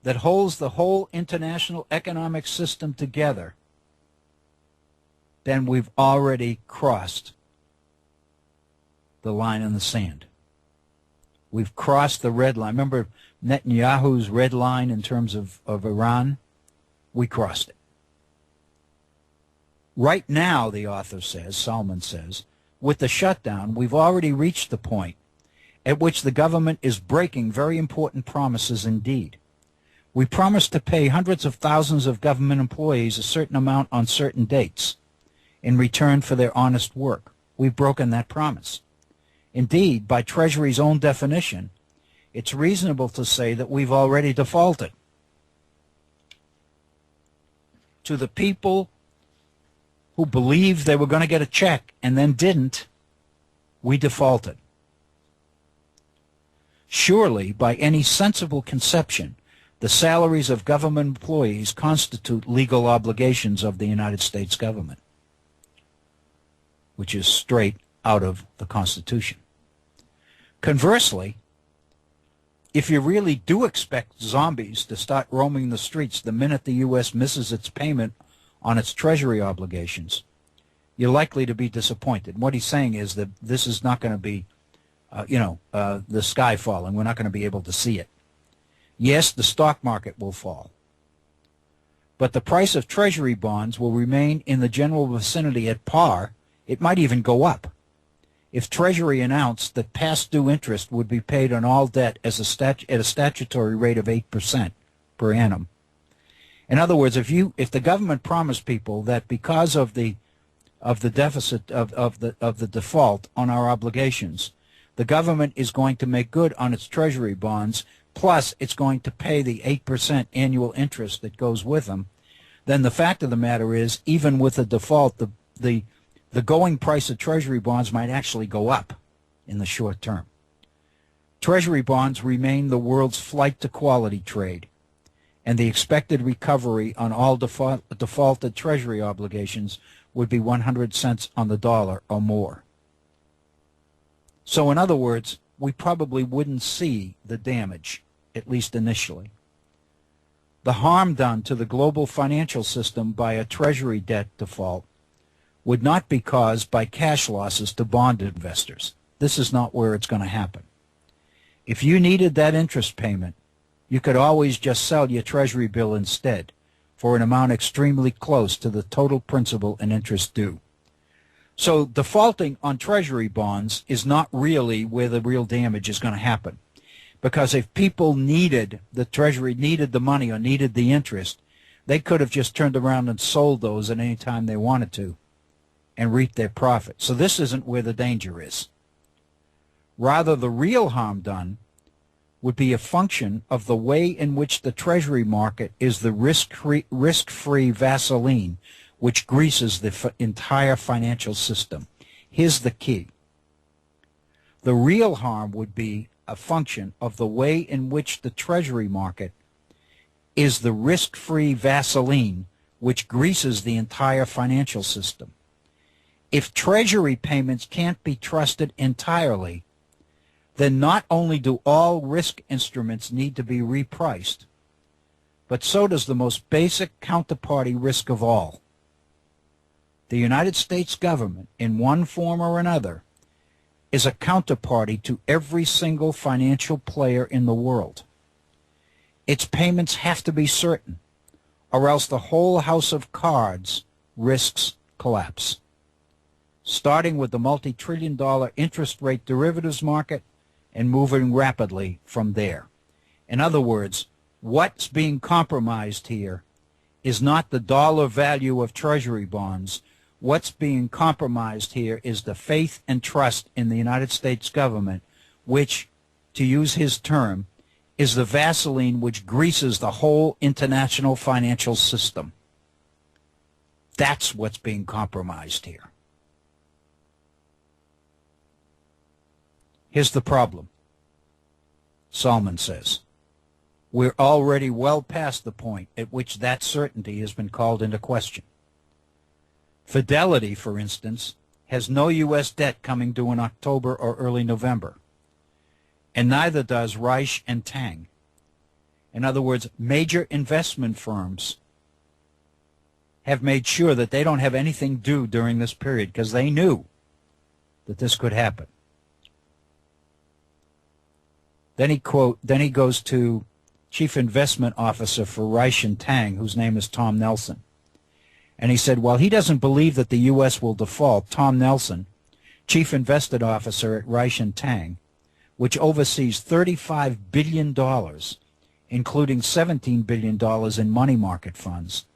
that holds the whole international economic system together, then we've already crossed the line in the sand. We've crossed the red line. Remember Netanyahu's red line in terms of Iran? We crossed it. Right now, the author says, Salman says, with the shutdown, we've already reached the point at which the government is breaking very important promises indeed. We promised to pay hundreds of thousands of government employees a certain amount on certain dates in return for their honest work. We've broken that promise. Indeed, by Treasury's own definition, it's reasonable to say that we've already defaulted. To the people who believed they were going to get a check and then didn't, we defaulted. Surely, by any sensible conception, the salaries of government employees constitute legal obligations of the United States government, which is straight out of the Constitution. Conversely, if you really do expect zombies to start roaming the streets the minute the U.S. misses its payment on its Treasury obligations, you're likely to be disappointed. What he's saying is that this is not going to be, the sky falling. We're not going to be able to see it. Yes, the stock market will fall, but the price of Treasury bonds will remain in the general vicinity at par. It might even go up. If Treasury announced that past due interest would be paid on all debt as at a statutory rate of 8% per annum. In other words, if the government promised people that because of the deficit of the default on our obligations, the government is going to make good on its Treasury bonds, plus it's going to pay the 8% annual interest that goes with them, then the fact of the matter is, even with a default, the going price of Treasury bonds might actually go up in the short term. Treasury bonds remain the world's flight to quality trade, and the expected recovery on all defaulted Treasury obligations would be 100 cents on the dollar or more. So in other words, we probably wouldn't see the damage, at least initially. The harm done to the global financial system by a Treasury debt default would not be caused by cash losses to bond investors. This is not where it's going to happen. If you needed that interest payment, you could always just sell your Treasury bill instead for an amount extremely close to the total principal and interest due. So defaulting on Treasury bonds is not really where the real damage is going to happen. Because if people needed, the Treasury needed the money or needed the interest, they could have just turned around and sold those at any time they wanted to and reap their profit. So this isn't where the danger is. Rather, the real harm done would be a function of the way in which the Treasury market is the risk-free Vaseline which greases the entire financial system. Here's the key. The real harm would be a function of the way in which the Treasury market is the risk-free Vaseline which greases the entire financial system. If Treasury payments can't be trusted entirely, then not only do all risk instruments need to be repriced, but so does the most basic counterparty risk of all. The United States government, in one form or another, is a counterparty to every single financial player in the world. Its payments have to be certain, or else the whole house of cards risks collapse. Starting with the multi-trillion-dollar interest rate derivatives market and moving rapidly from there. In other words, what's being compromised here is not the dollar value of Treasury bonds. What's being compromised here is the faith and trust in the United States government, which, to use his term, is the Vaseline which greases the whole international financial system. That's what's being compromised here. Here's the problem, Salman says. We're already well past the point at which that certainty has been called into question. Fidelity, for instance, has no U.S. debt coming due in October or early November, and neither does Reich and Tang. In other words, major investment firms have made sure that they don't have anything due during this period because they knew that this could happen. Then he goes to Chief Investment Officer for Reich and Tang, whose name is Tom Nelson. And he said, while he doesn't believe that the U.S. will default, Tom Nelson, Chief Investment Officer at Reich and Tang, which oversees $35 billion, including $17 billion in money market funds,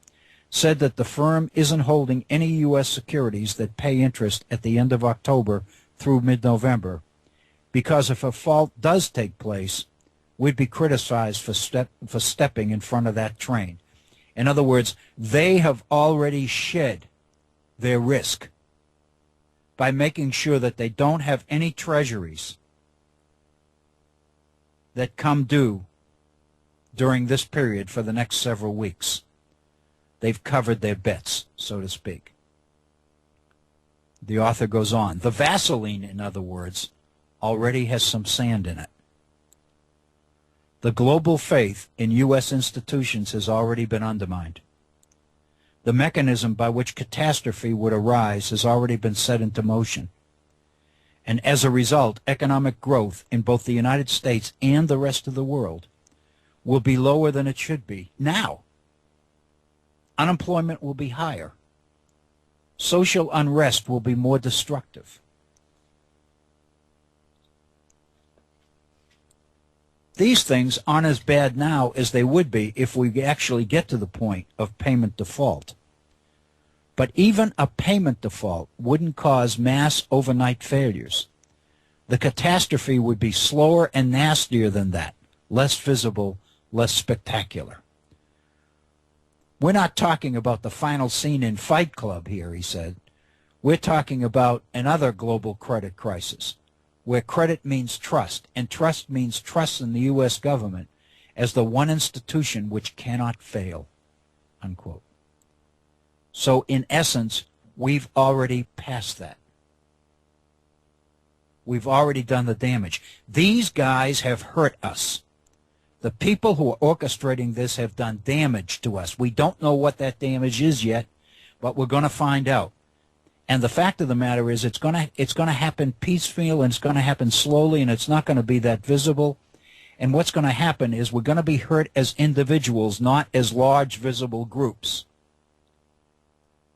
said that the firm isn't holding any U.S. securities that pay interest at the end of October through mid-November, because if a fault does take place, we'd be criticized for stepping in front of that train. In other words, they have already shed their risk by making sure that they don't have any treasuries that come due during this period for the next several weeks. They've covered their bets, so to speak. The author goes on. The Vaseline, in other words, already has some sand in it. The global faith in U.S. institutions has already been undermined. The mechanism by which catastrophe would arise has already been set into motion. And as a result, economic growth in both the United States and the rest of the world will be lower than it should be now. Unemployment will be higher. Social unrest will be more destructive. These things aren't as bad now as they would be if we actually get to the point of payment default. But even a payment default wouldn't cause mass overnight failures. The catastrophe would be slower and nastier than that, less visible, less spectacular. We're not talking about the final scene in Fight Club here, he said. We're talking about another global credit crisis, where credit means trust, and trust means trust in the U.S. government as the one institution which cannot fail, unquote. So, in essence, we've already passed that. We've already done the damage. These guys have hurt us. The people who are orchestrating this have done damage to us. We don't know what that damage is yet, but we're going to find out. And the fact of the matter is it's going to happen piecemeal, and it's going to happen slowly, and it's not going to be that visible. And what's going to happen is we're going to be hurt as individuals, not as large visible groups.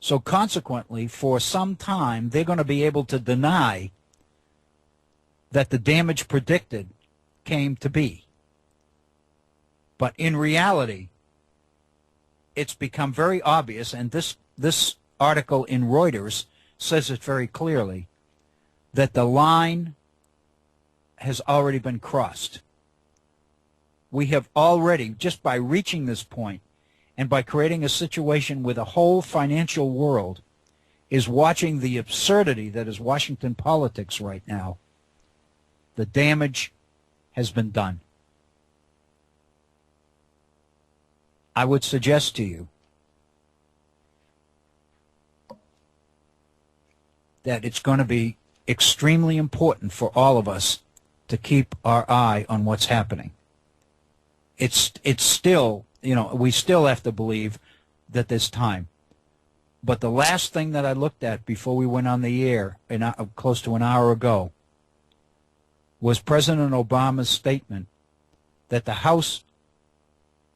So consequently, for some time, they're going to be able to deny that the damage predicted came to be. But in reality, it's become very obvious, and this article in Reuters says it very clearly, that the line has already been crossed. We have already, just by reaching this point and by creating a situation where the whole financial world is watching the absurdity that is Washington politics right now, the damage has been done. I would suggest to you that it's going to be extremely important for all of us to keep our eye on what's happening. It's still, we still have to believe that there's time. But the last thing that I looked at before we went on the air, close to an hour ago, was President Obama's statement that the House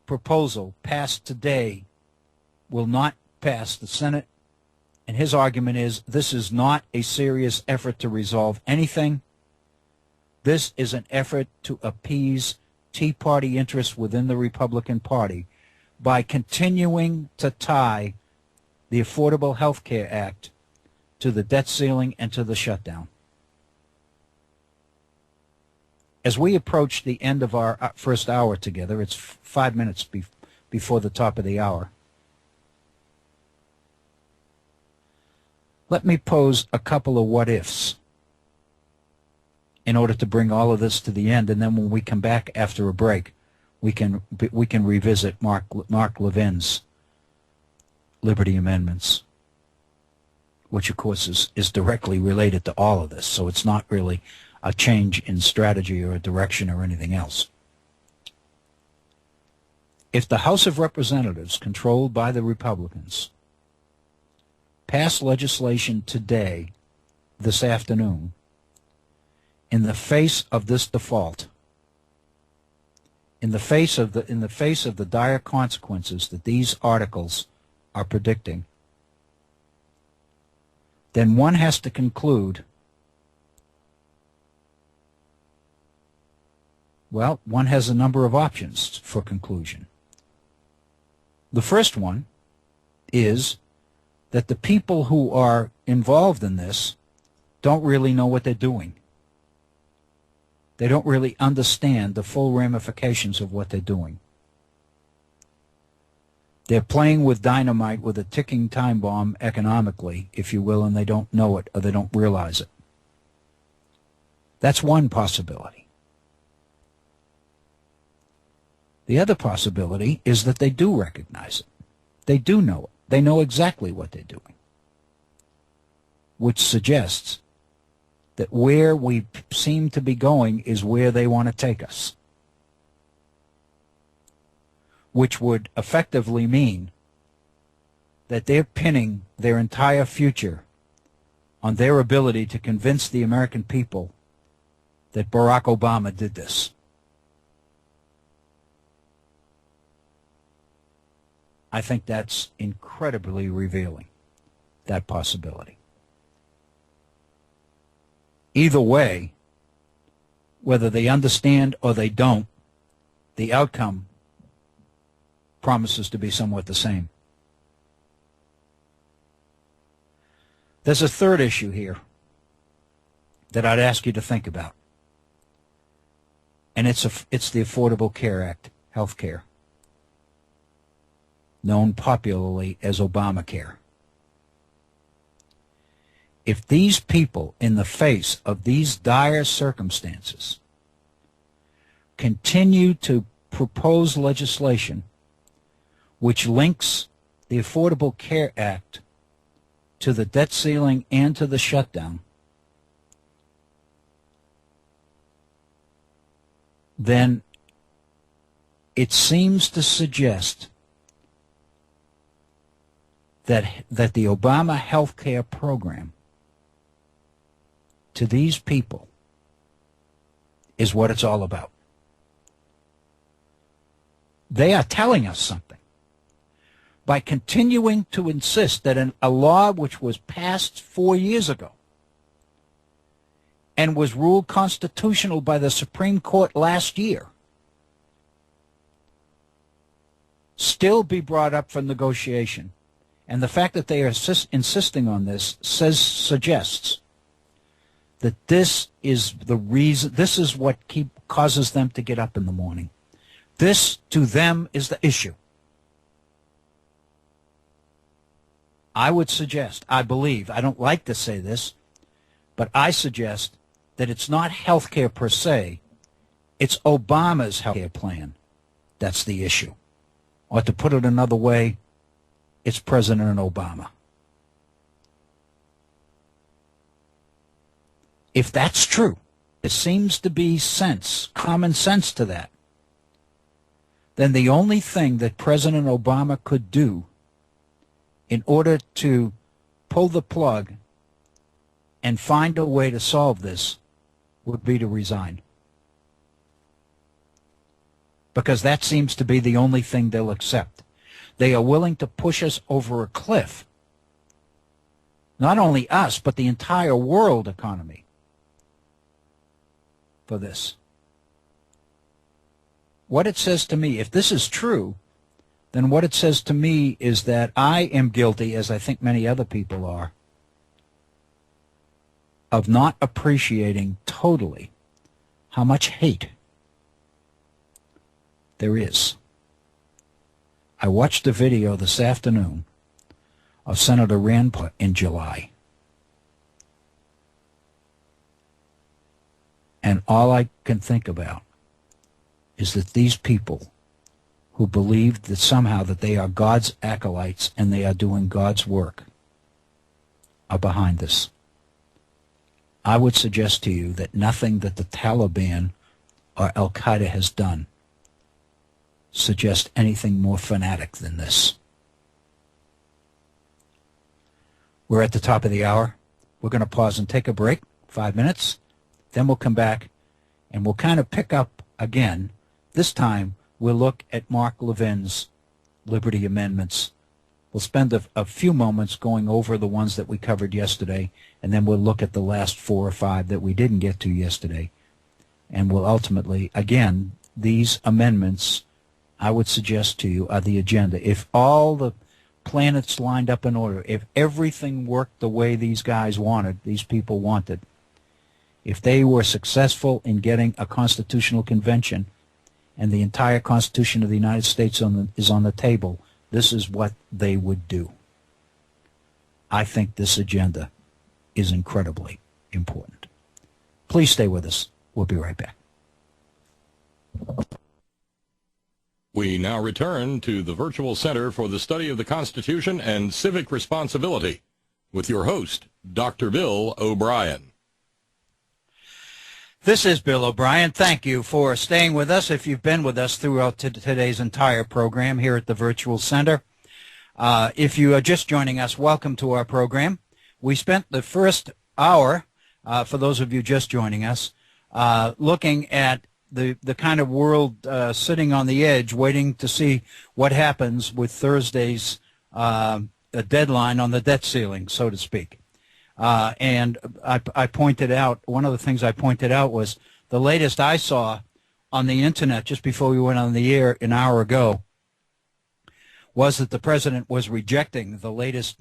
proposal passed today will not pass the Senate. And his argument is this is not a serious effort to resolve anything. This is an effort to appease Tea Party interests within the Republican Party by continuing to tie the Affordable Health Care Act to the debt ceiling and to the shutdown. As we approach the end of our first hour together, it's 5 minutes before the top of the hour, Let me pose a couple of what-ifs in order to bring all of this to the end, and then when we come back after a break, we can revisit Mark Levin's Liberty Amendments, which of course is directly related to all of this, so it's not really a change in strategy or a direction or anything else. If the House of Representatives, controlled by the Republicans, pass legislation today, this afternoon, in the face of this default, in the face of the dire consequences that these articles are predicting, then one has to conclude, well, one has a number of options for conclusion. The first one is that the people who are involved in this don't really know what they're doing. They don't really understand the full ramifications of what they're doing. They're playing with dynamite, with a ticking time bomb economically, if you will, and they don't know it or they don't realize it. That's one possibility. The other possibility is that they do recognize it. They do know it. They know exactly what they're doing, which suggests that where we seem to be going is where they want to take us, which would effectively mean that they're pinning their entire future on their ability to convince the American people that Barack Obama did this. I think that's incredibly revealing, that possibility. Either way, whether they understand or they don't, the outcome promises to be somewhat the same. There's a third issue here that I'd ask you to think about, and it's the Affordable Care Act, health care, known popularly as Obamacare. If these people, in the face of these dire circumstances, continue to propose legislation which links the Affordable Care Act to the debt ceiling and to the shutdown, then it seems to suggest that the Obama health care program to these people is what it's all about. They are telling us something by continuing to insist that a law which was passed 4 years ago and was ruled constitutional by the Supreme Court last year still be brought up for negotiation. And the fact that they are insisting on this suggests that this is the reason, this is what causes them to get up in the morning. This, to them, is the issue. I would suggest, I believe, I don't like to say this, but I suggest that it's not health care per se, it's Obama's health care plan that's the issue. Or to put it another way, it's President Obama. If that's true, there seems to be common sense to that, then the only thing that President Obama could do in order to pull the plug and find a way to solve this would be to resign. Because that seems to be the only thing they'll accept. They are willing to push us over a cliff. Not only us, but the entire world economy for this. What it says to me, if this is true, then what it says to me is that I am guilty, as I think many other people are, of not appreciating totally how much hate there is. I watched a video this afternoon of Senator Rand Paul in July. And all I can think about is that these people who believe that somehow that they are God's acolytes and they are doing God's work are behind this. I would suggest to you that nothing that the Taliban or Al-Qaeda has done suggests anything more fanatic than this. We're at the top of the hour. We're going to pause and take a break, 5 minutes. Then we'll come back and we'll kind of pick up again. This time we'll look at Mark Levin's Liberty Amendments. We'll spend a few moments going over the ones that we covered yesterday, and then we'll look at the last 4 or 5 that we didn't get to yesterday. And we'll ultimately, again, these amendments, I would suggest to you, are the agenda. If all the planets lined up in order, if everything worked the way these guys wanted, these people wanted, if they were successful in getting a constitutional convention and the entire Constitution of the United States is on the table, this is what they would do. I think this agenda is incredibly important. Please stay with us. We'll be right back. We now return to the Virtual Center for the Study of the Constitution and Civic Responsibility with your host, Dr. Bill O'Brien. This is Bill O'Brien. Thank you for staying with us. If you've been with us throughout today's entire program here at the Virtual Center. If you are just joining us, welcome to our program. We spent the first hour, for those of you just joining us, looking at the kind of world sitting on the edge, waiting to see what happens with Thursday's deadline on the debt ceiling, so to speak. And I pointed out, one of the things I pointed out was the latest I saw on the internet just before we went on the air an hour ago was that the president was rejecting the latest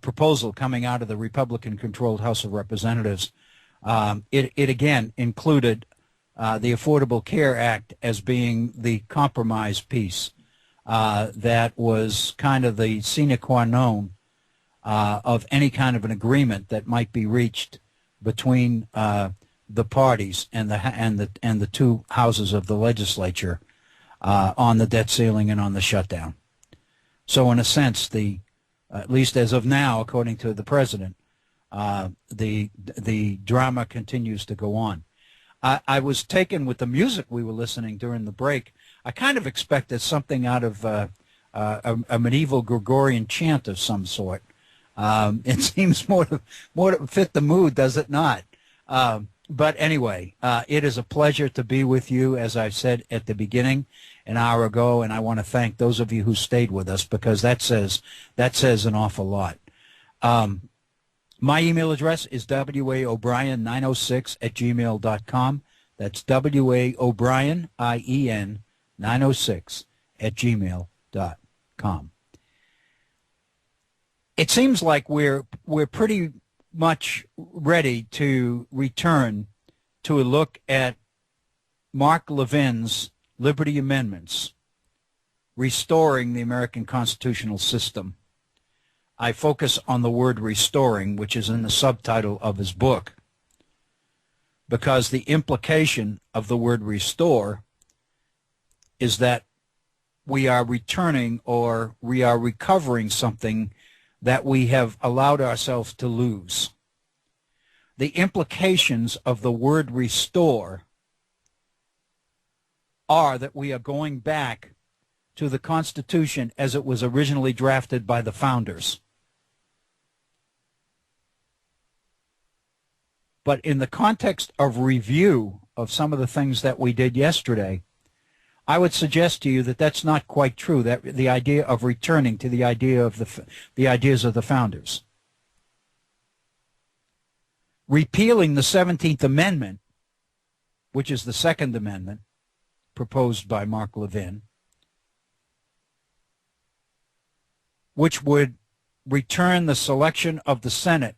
proposal coming out of the Republican-controlled House of Representatives. It again included the Affordable Care Act as being the compromise piece that was kind of the sine qua non of any kind of an agreement that might be reached between the parties and the two houses of the legislature on the debt ceiling and on the shutdown. So in a sense, at least as of now, according to the president, the drama continues to go on. I was taken with the music we were listening during the break. I kind of expected something out of a medieval Gregorian chant of some sort. It seems more to fit the mood, does it not? But anyway, it is a pleasure to be with you, as I said at the beginning an hour ago, and I want to thank those of you who stayed with us because that says an awful lot. My email address is waobrien906@gmail.com. That's waobrien, I-E-N, 906@gmail.com. It seems like we're pretty much ready to return to a look at Mark Levin's Liberty Amendments, restoring the American constitutional system. I focus on the word restoring, which is in the subtitle of his book, because the implication of the word restore is that we are returning or we are recovering something that we have allowed ourselves to lose. The implications of the word restore are that we are going back to the Constitution as it was originally drafted by the founders. But in the context of review of some of the things that we did yesterday, I would suggest to you that that's not quite true, that the idea of returning to the idea of the ideas of the founders. Repealing the 17th Amendment, which is the Second Amendment proposed by Mark Levin, which would return the selection of the Senate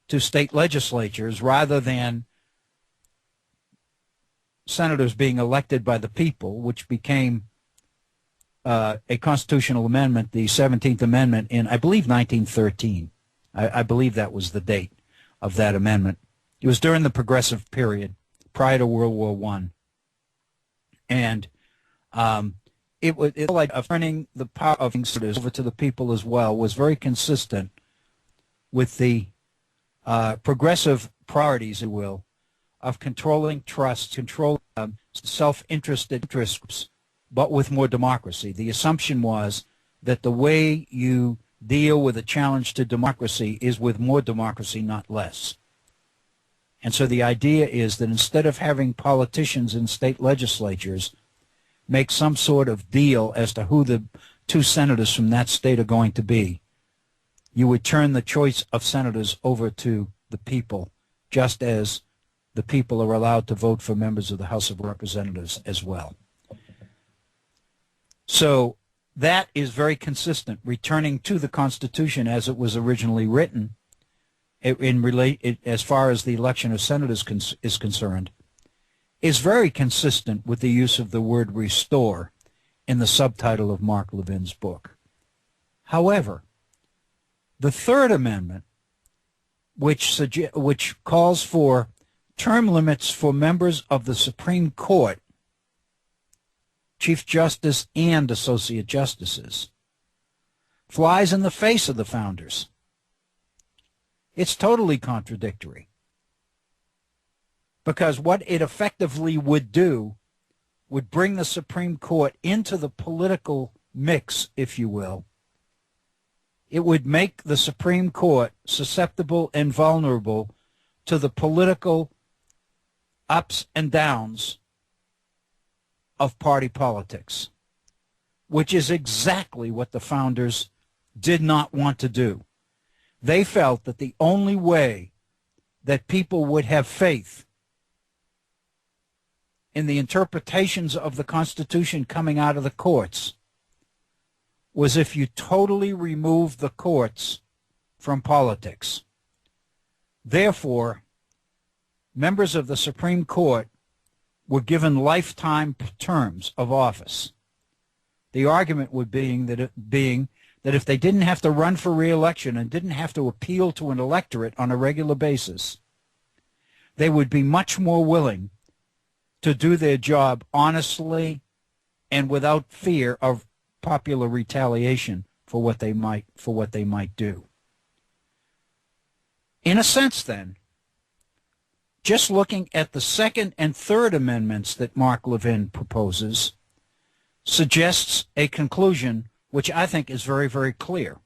to state legislatures rather than senators being elected by the people, which became a constitutional amendment, the 17th Amendment, in, I believe, 1913. I believe that was the date of that amendment. It was during the Progressive period, prior to World War I. And it was like turning the power of things over to the people as well was very consistent with the progressive priorities, if you will, of controlling trust, controlling self-interested interests, but with more democracy. The assumption was that the way you deal with a challenge to democracy is with more democracy, not less. And so the idea is that instead of having politicians in state legislatures make some sort of deal as to who the two senators from that state are going to be, you would turn the choice of senators over to the people, just as the people are allowed to vote for members of the House of Representatives as well. So that is very consistent, returning to the Constitution as it was originally written as far as the election of senators is concerned, is very consistent with the use of the word restore in the subtitle of Mark Levin's book. However, the Third Amendment, which calls for term limits for members of the Supreme Court, Chief Justice and Associate Justices, flies in the face of the founders. It's totally contradictory, because what it effectively would do would bring the Supreme Court into the political mix, if you will. It would make the Supreme Court susceptible and vulnerable to the political ups and downs of party politics, which is exactly what the founders did not want to do. They felt that the only way that people would have faith in the interpretations of the Constitution coming out of the courts was if you totally removed the courts from politics. Therefore, members of the Supreme Court were given lifetime terms of office. The argument would being that if they didn't have to run for re-election and didn't have to appeal to an electorate on a regular basis, they would be much more willing to do their job honestly and without fear of popular retaliation for what they might do. In a sense, then, just looking at the Second and Third Amendments that Mark Levin proposes suggests a conclusion which I think is very, very clear.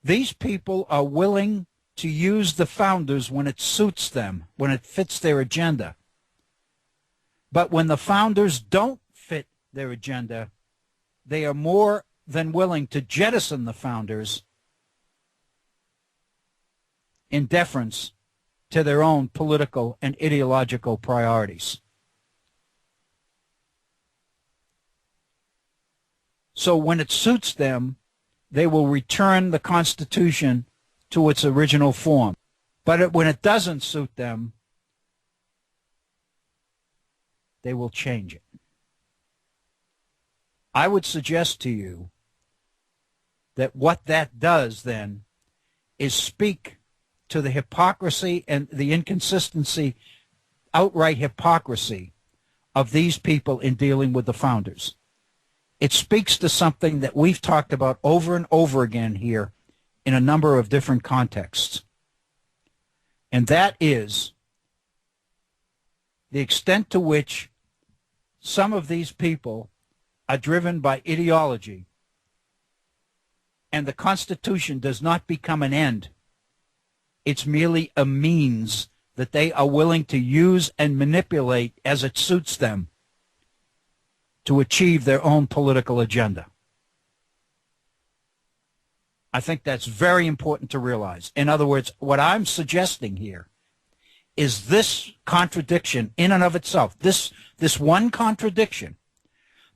These people are willing to use the founders when it suits them, when it fits their agenda. But when the founders don't fit their agenda, they are more than willing to jettison the founders in deference to their own political and ideological priorities. So when it suits them, they will return the Constitution to its original form. But when it doesn't suit them, they will change it. I would suggest to you that what that does then is speak to the hypocrisy and the inconsistency, outright hypocrisy of these people in dealing with the founders. It speaks to something that we've talked about over and over again here in a number of different contexts. And that is the extent to which some of these people are driven by ideology, and the Constitution does not become an end. It's merely a means that they are willing to use and manipulate as it suits them to achieve their own political agenda. I think that's very important to realize. In other words, what I'm suggesting here is this contradiction in and of itself, this one contradiction,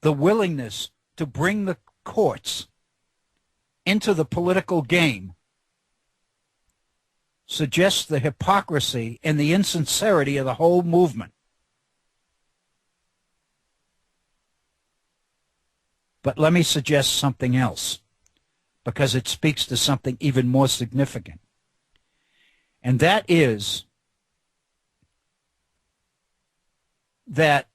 the willingness to bring the courts into the political game, suggests the hypocrisy and the insincerity of the whole movement. But let me suggest something else, because it speaks to something even more significant. And that is that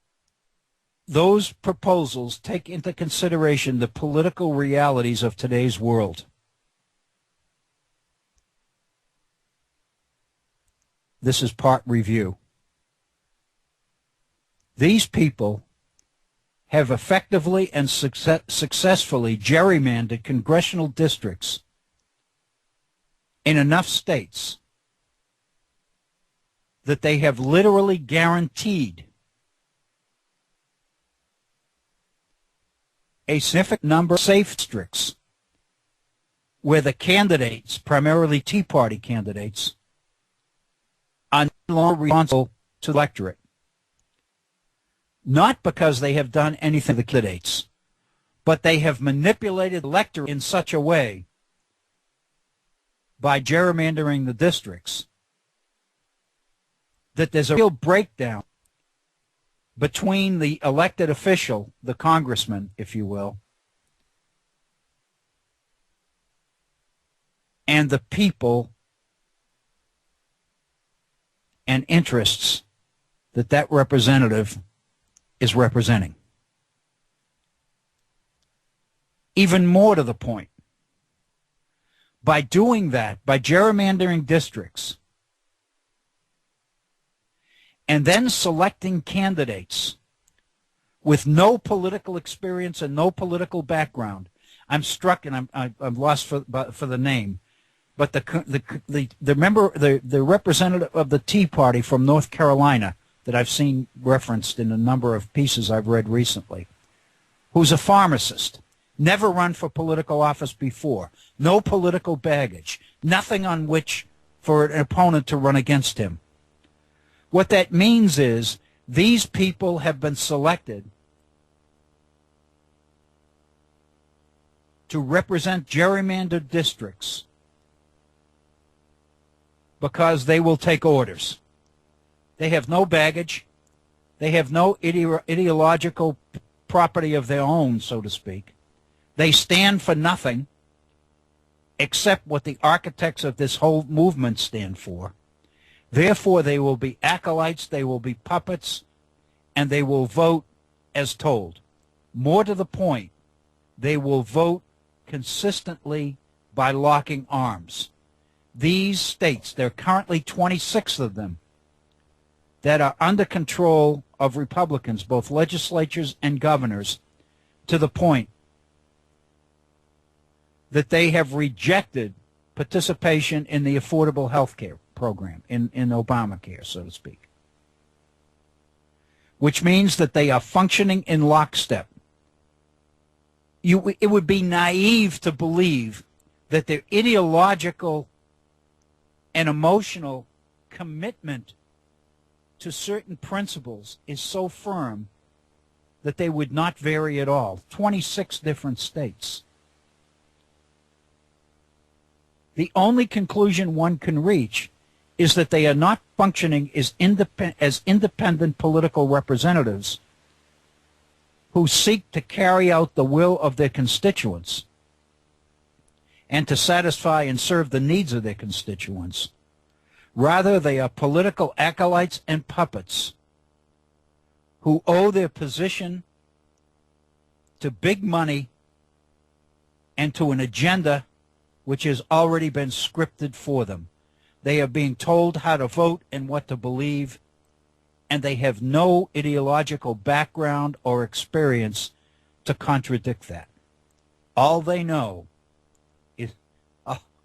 those proposals take into consideration the political realities of today's world. This is part review. These people have effectively and successfully gerrymandered congressional districts in enough states that they have literally guaranteed a significant number of safe districts where the candidates, primarily Tea Party candidates, are no longer responsible to the electorate. Not because they have done anything to the candidates, but they have manipulated the electorate in such a way by gerrymandering the districts that there's a real breakdown between the elected official, the congressman, if you will, and the people and interests that that representative is representing. Even more to the point, by doing that, by gerrymandering districts, and then selecting candidates with no political experience and no political background. I'm struck, and I'm lost for the name, but the representative of the Tea Party from North Carolina that I've seen referenced in a number of pieces I've read recently, who's a pharmacist, never run for political office before, no political baggage, nothing on which for an opponent to run against him. What that means is these people have been selected to represent gerrymandered districts because they will take orders. They have no baggage. They have no ideological property of their own, so to speak. They stand for nothing except what the architects of this whole movement stand for. Therefore, they will be acolytes, they will be puppets, and they will vote as told. More to the point, they will vote consistently by locking arms. These states, there are currently 26 of them, that are under control of Republicans, both legislatures and governors, to the point that they have rejected participation in the affordable health care program, in Obamacare, so to speak, which means that they are functioning in lockstep. It would be naive to believe that their ideological and emotional commitment to certain principles is so firm that they would not vary at all. 26 different states. The only conclusion one can reach is that they are not functioning as independent political representatives who seek to carry out the will of their constituents and to satisfy and serve the needs of their constituents. Rather, they are political acolytes and puppets who owe their position to big money and to an agenda which has already been scripted for them. They are being told how to vote and what to believe, and they have no ideological background or experience to contradict that. All they know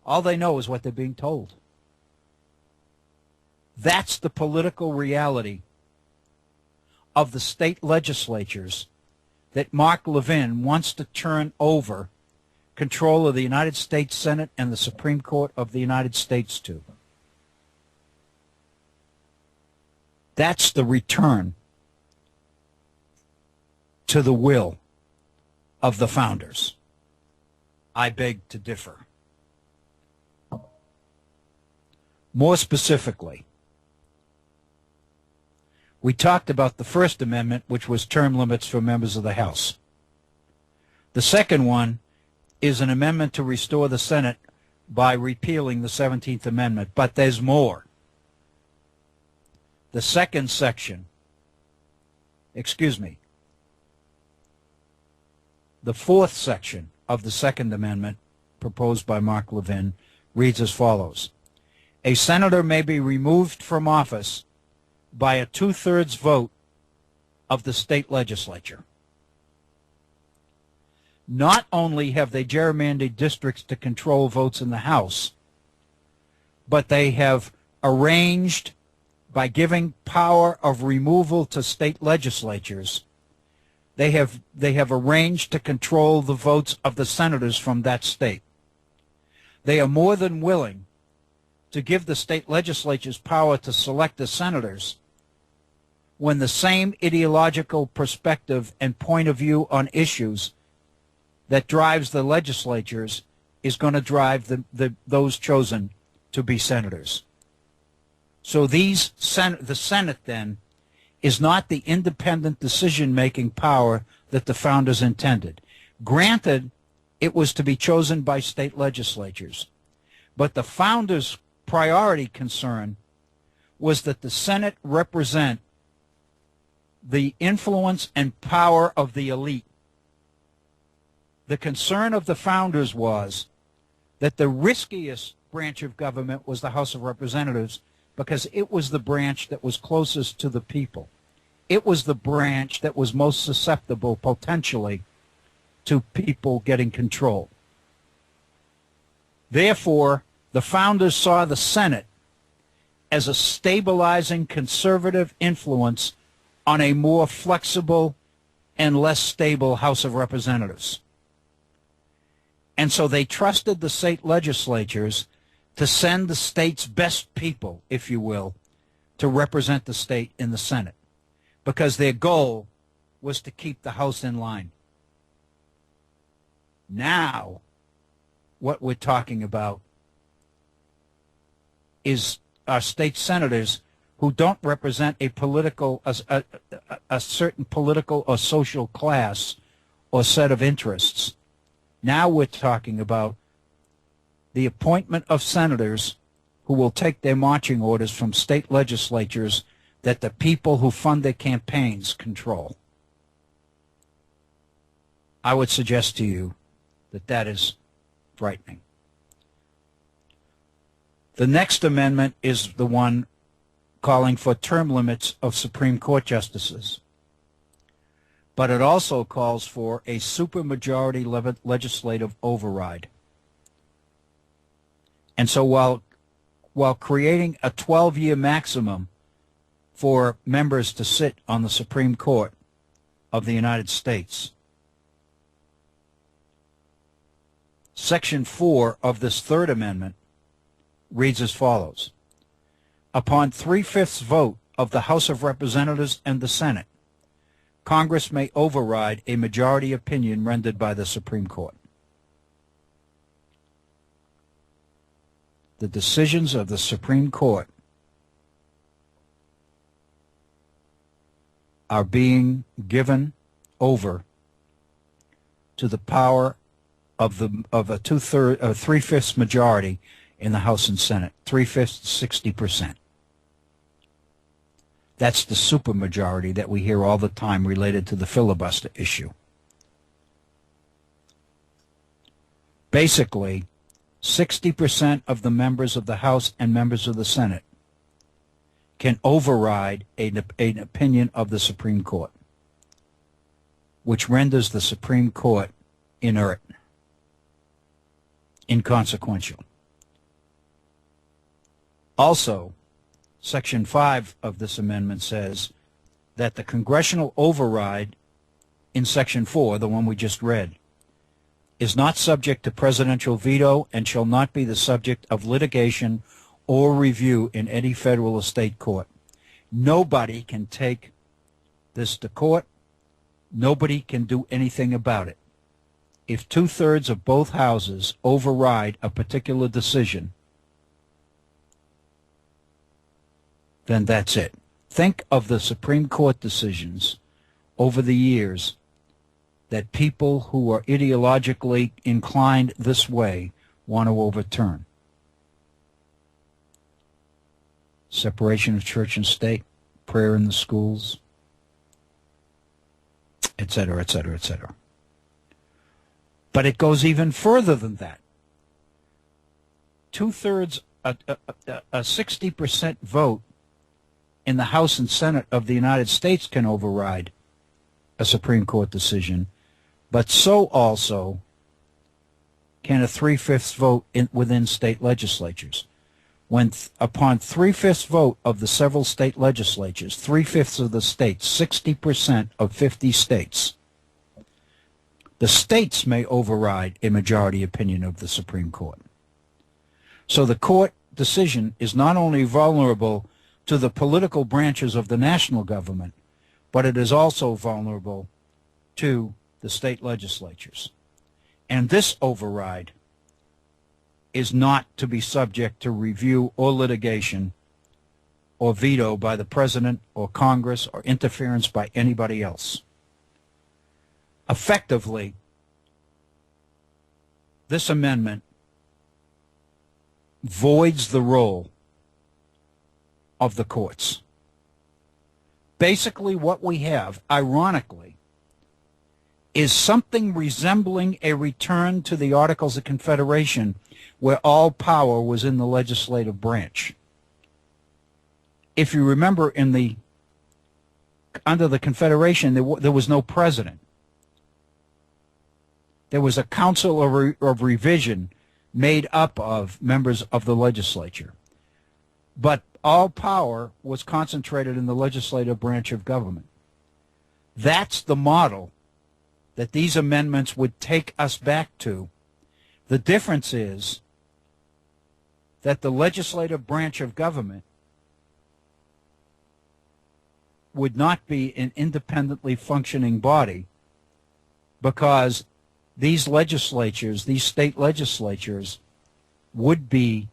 is what they're being told. That's the political reality of the state legislatures that Mark Levin wants to turn over control of the United States Senate and the Supreme Court of the United States to. That's the return to the will of the founders. I beg to differ. More specifically, we talked about the First Amendment, which was term limits for members of the House. The second one is an amendment to restore the Senate by repealing the 17th Amendment, but there's more. The second section excuse me, the fourth section of the Second Amendment proposed by Mark Levin reads as follows. A senator may be removed from office by a two-thirds vote of the state legislature. Not only have they gerrymandered districts to control votes in the House, but they have arranged, by giving power of removal to state legislatures, they have arranged to control the votes of the senators from that state. They are more than willing to give the state legislatures power to select the senators when the same ideological perspective and point of view on issues that drives the legislatures is going to drive those chosen to be senators. So the Senate then is not the independent decision-making power that the founders intended. Granted, it was to be chosen by state legislatures, but the founders' priority concern was that the Senate represent the influence and power of the elite. The concern of the founders was that the riskiest branch of government was the House of Representatives, because it was the branch that was closest to the people. It was the branch that was most susceptible, potentially, to people getting control. Therefore, the founders saw the Senate as a stabilizing conservative influence on a more flexible and less stable House of Representatives. And so they trusted the state legislatures to send the state's best people, if you will, to represent the state in the Senate, because their goal was to keep the House in line. Now, what we're talking about is our state senators who don't represent a certain political or social class or set of interests. Now we're talking about the appointment of senators who will take their marching orders from state legislatures that the people who fund their campaigns control. I would suggest to you that that is frightening. The next amendment is the one calling for term limits of Supreme Court justices. But it also calls for a supermajority legislative override. And so while creating a 12-year maximum for members to sit on the Supreme Court of the United States, Section 4 of this Third Amendment reads as follows. Upon 3/5 vote of the House of Representatives and the Senate, Congress may override a majority opinion rendered by the Supreme Court. The decisions of the Supreme Court are being given over to the power of a 3/5 majority in the House and Senate, 3/5, 60%. That's the supermajority that we hear all the time related to the filibuster issue. Basically, 60% of the members of the House and members of the Senate can override an opinion of the Supreme Court, which renders the Supreme Court inert, inconsequential. Also, Section 5 of this amendment says that the congressional override in Section 4, the one we just read, is not subject to presidential veto and shall not be the subject of litigation or review in any federal or state court. Nobody can take this to court. Nobody can do anything about it. If 2/3 of both houses override a particular decision, then that's it. Think of the Supreme Court decisions over the years that people who are ideologically inclined this way want to overturn. Separation of church and state, prayer in the schools, et cetera, et cetera, et cetera. But it goes even further than that. Two-thirds, a 60% vote in the House and Senate of the United States can override a Supreme Court decision, but so also can a 3/5 vote within state legislatures. When upon 3/5 vote of the several state legislatures, 3/5 of the states, 60% of 50 states, the states may override a majority opinion of the Supreme Court. So the court decision is not only vulnerable to the political branches of the national government, but it is also vulnerable to the state legislatures. And this override is not to be subject to review or litigation or veto by the President or Congress or interference by anybody else. Effectively, this amendment voids the role of the courts. Basically, what we have, ironically, is something resembling a return to the Articles of Confederation where all power was in the legislative branch. If you remember, under the Confederation, there was no president. There was a council of revision made up of members of the legislature. But all power was concentrated in the legislative branch of government. That's the model that these amendments would take us back to. The difference is that the legislative branch of government would not be an independently functioning body because these legislatures, these state legislatures, would be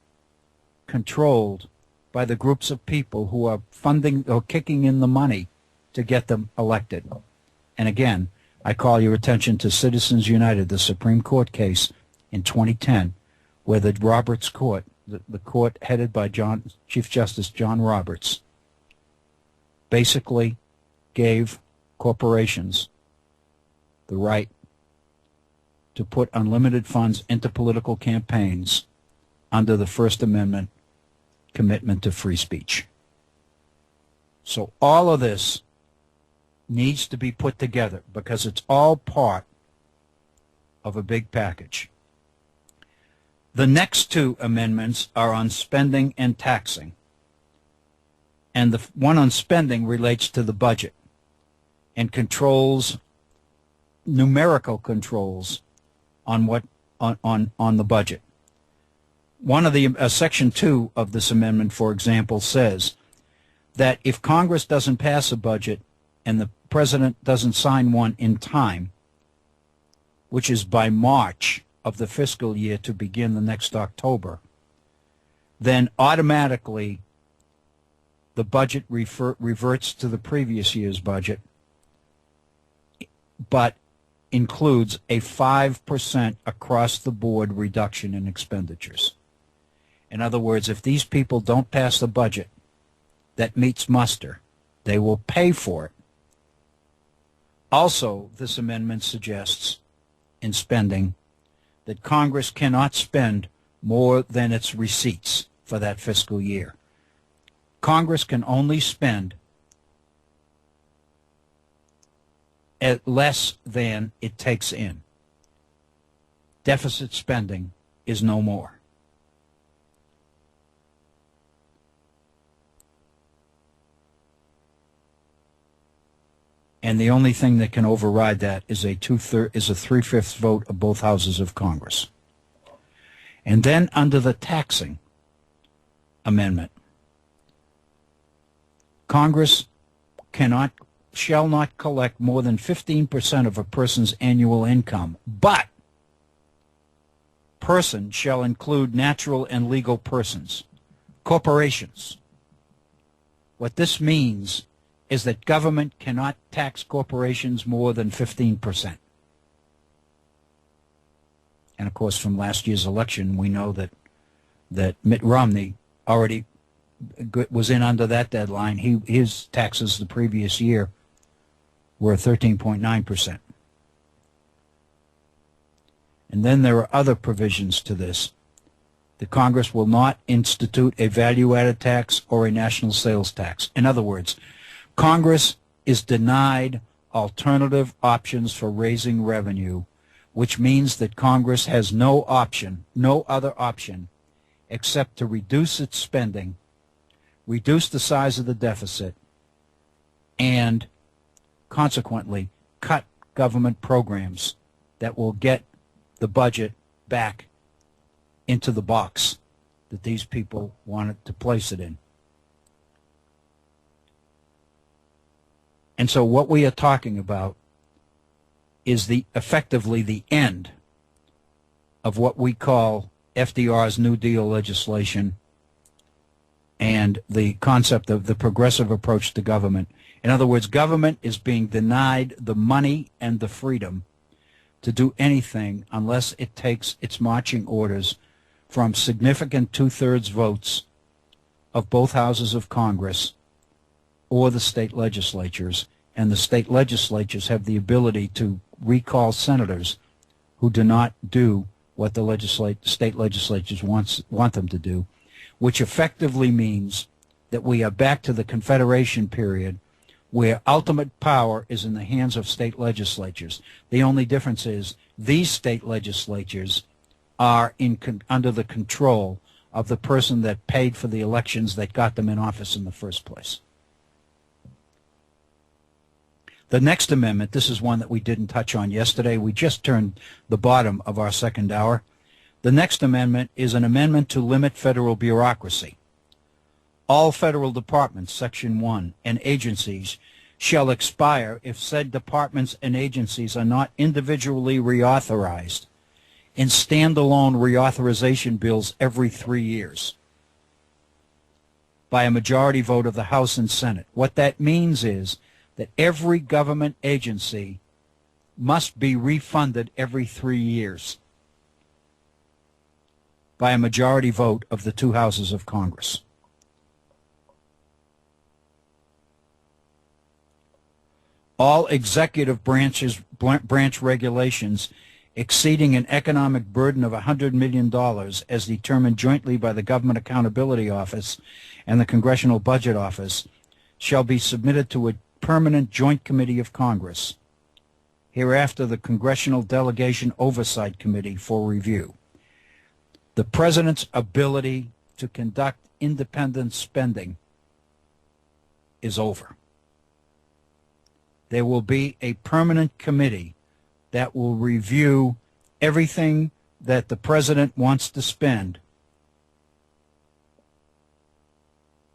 controlled by the groups of people who are funding or kicking in the money to get them elected. And again, I call your attention to Citizens United, the Supreme Court case in 2010, where the Roberts Court, the court headed by Chief Justice John Roberts, basically gave corporations the right to put unlimited funds into political campaigns under the First Amendment commitment to free speech. So all of this needs to be put together because it's all part of a big package. The next two amendments are on spending and taxing. And the one on spending relates to the budget and controls, numerical controls on the budget. One of the Section 2 of this amendment, for example, says that if Congress doesn't pass a budget and the President doesn't sign one in time, which is by March of the fiscal year to begin the next October, then automatically the budget reverts to the previous year's budget, but includes a 5% across-the-board reduction in expenditures. In other words, if these people don't pass the budget that meets muster, they will pay for it. Also, this amendment suggests in spending that Congress cannot spend more than its receipts for that fiscal year. Congress can only spend at less than it takes in. Deficit spending is no more. And the only thing that can override that is a 3/5 vote of both houses of Congress. And then under the taxing amendment, Congress shall not collect more than 15% of a person's annual income, but person shall include natural and legal persons, corporations. What this means is that government cannot tax corporations more than 15%. And of course, from last year's election, we know that Mitt Romney already was in under that deadline. His taxes the previous year We're at 13.9%. And then there are other provisions to this. The Congress will not institute a value-added tax or a national sales tax. In other words, Congress is denied alternative options for raising revenue, which means that Congress has no other option, except to reduce its spending, reduce the size of the deficit, and consequently cut government programs that will get the budget back into the box that these people wanted to place it in. And so what we are talking about is effectively the end of what we call FDR's New Deal legislation and the concept of the progressive approach to government. In other words, government is being denied the money and the freedom to do anything unless it takes its marching orders from significant two-thirds votes of both houses of Congress or the state legislatures, and the state legislatures have the ability to recall senators who do not do what the state legislatures want them to do, which effectively means that we are back to the Confederation period where ultimate power is in the hands of state legislatures. The only difference is these state legislatures are under the control of the person that paid for the elections that got them in office in the first place. The next amendment, this is one that we didn't touch on yesterday. We just turned the bottom of our second hour. The next amendment is an amendment to limit federal bureaucracy. All federal departments, Section 1, and agencies shall expire if said departments and agencies are not individually reauthorized in standalone reauthorization bills every 3 years by a majority vote of the House and Senate. What that means is that every government agency must be refunded every 3 years by a majority vote of the two houses of Congress. All executive branch regulations exceeding an economic burden of $100 million as determined jointly by the Government Accountability Office and the Congressional Budget Office shall be submitted to a permanent joint committee of Congress, hereafter the Congressional Delegation Oversight Committee, for review. The President's ability to conduct independent spending is over. There will be a permanent committee that will review everything that the President wants to spend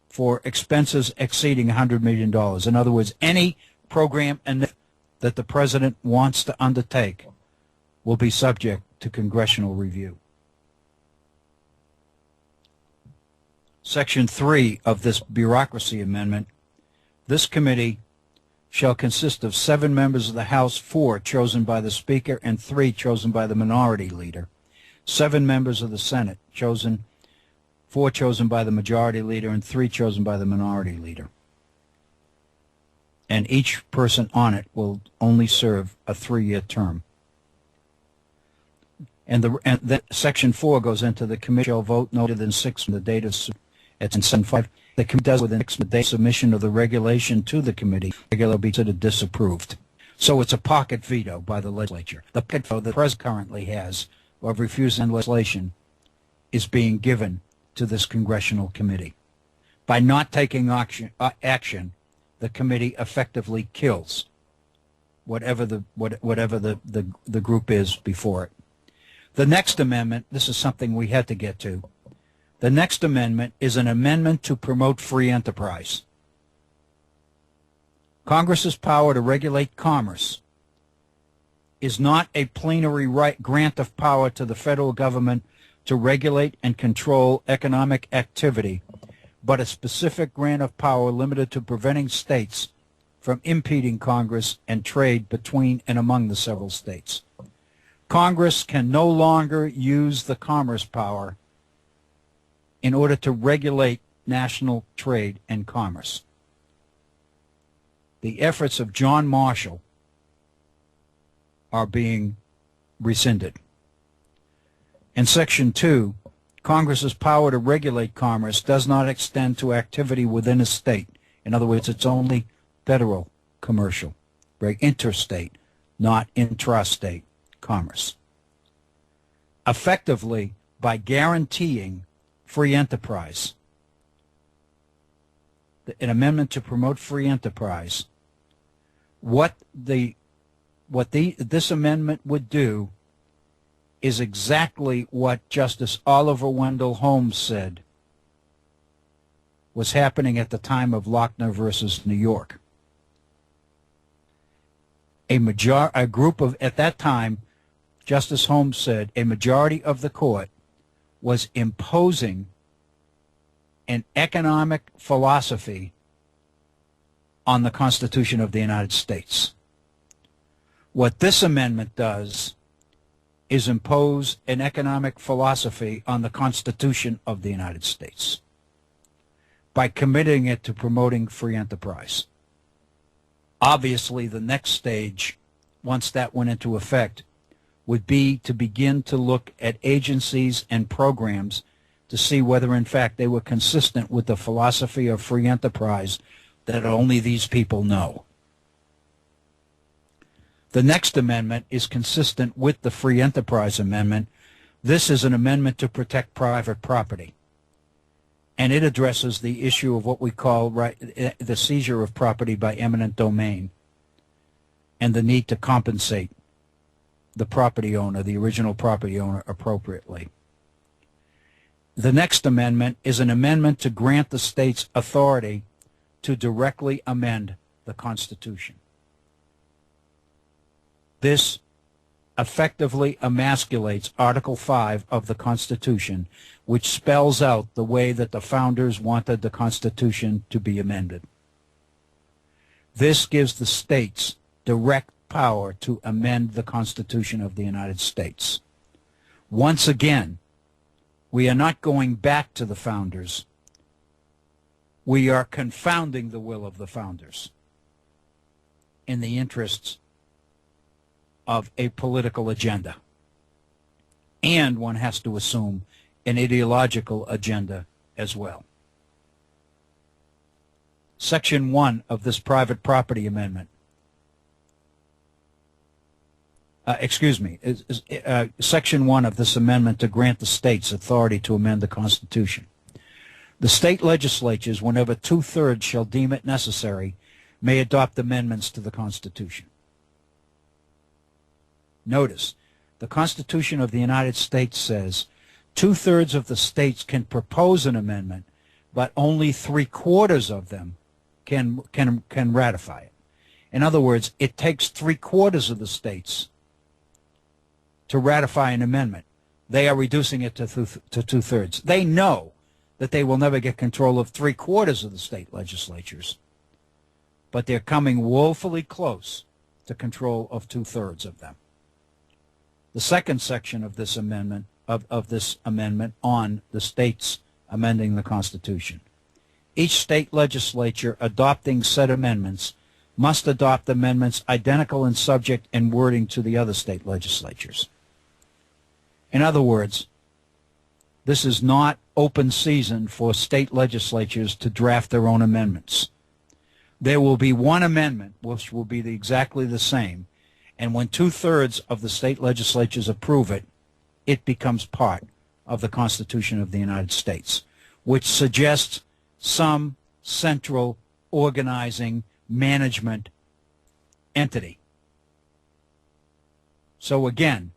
for expenses exceeding $100 million. In other words, any program that the President wants to undertake will be subject to congressional review. Section 3 of this bureaucracy amendment, this committee shall consist of 7 members of the House, 4 chosen by the Speaker and 3 chosen by the Minority Leader, 7 members of the Senate, 4 chosen by the Majority Leader and 3 chosen by the Minority Leader. And each person on it will only serve a 3-year term. And then Section 4 goes into the committee shall vote no later than 6 from the date of it's in Section 5. The committee does within 6 days submission of the regulation to the committee. Regular will be considered disapproved. So it's a pocket veto by the legislature. The pocket veto the President currently has of refusing legislation is being given to this congressional committee. By not taking action, the committee effectively kills whatever the group is before it. The next amendment, this is something we had to get to. The next amendment is an amendment to promote free enterprise. Congress's power to regulate commerce is not a plenary grant of power to the federal government to regulate and control economic activity, but a specific grant of power limited to preventing states from impeding Congress and trade between and among the several states. Congress can no longer use the commerce power in order to regulate national trade and commerce. the efforts of John Marshall are being rescinded. In Section 2, Congress's power to regulate commerce does not extend to activity within a state. In other words, it's only federal commercial, interstate, not intrastate commerce. Effectively, by guaranteeing free enterprise, an amendment to promote free enterprise, this amendment would do is exactly what Justice Oliver Wendell Holmes said was happening at the time of Lochner versus New York. A group of, at that time, Justice Holmes said, a majority of the court was imposing an economic philosophy on the Constitution of the United States. What this amendment does is impose an economic philosophy on the Constitution of the United States by committing it to promoting free enterprise. Obviously, the next stage, once that went into effect, would be to begin to look at agencies and programs to see whether, in fact, they were consistent with the philosophy of free enterprise that only these people know. The next amendment is consistent with the Free Enterprise Amendment. This is an amendment to protect private property, and it addresses the issue of what we call the seizure of property by eminent domain and the need to compensate the property owner, the original property owner, appropriately. The next amendment is an amendment to grant the states authority to directly amend the Constitution. This effectively emasculates Article 5 of the Constitution, which spells out the way that the founders wanted the Constitution to be amended. This gives the states direct power to amend the Constitution of the United States. Once again, we are not going back to the founders. We are confounding the will of the founders in the interests of a political agenda. And one has to assume an ideological agenda as well. Section 1 of this private property amendment, Section 1 of this amendment to grant the states authority to amend the Constitution. The state legislatures, whenever 2/3 shall deem it necessary, may adopt amendments to the Constitution. Notice, the Constitution of the United States says 2/3 of the states can propose an amendment, but only 3/4 of them can ratify it. In other words, it takes 3/4 of the states to ratify an amendment. They are reducing it to 2/3. They know that they will never get control of 3/4 of the state legislatures, but they're coming woefully close to control of 2/3 of them. The second section of this amendment, on the states amending the Constitution. Each state legislature adopting said amendments must adopt amendments identical in subject and wording to the other state legislatures. In other words, this is not open season for state legislatures to draft their own amendments. There will be one amendment which will be exactly the same, and when 2/3 of the state legislatures approve it, it becomes part of the Constitution of the United States, which suggests some central organizing management entity. So again,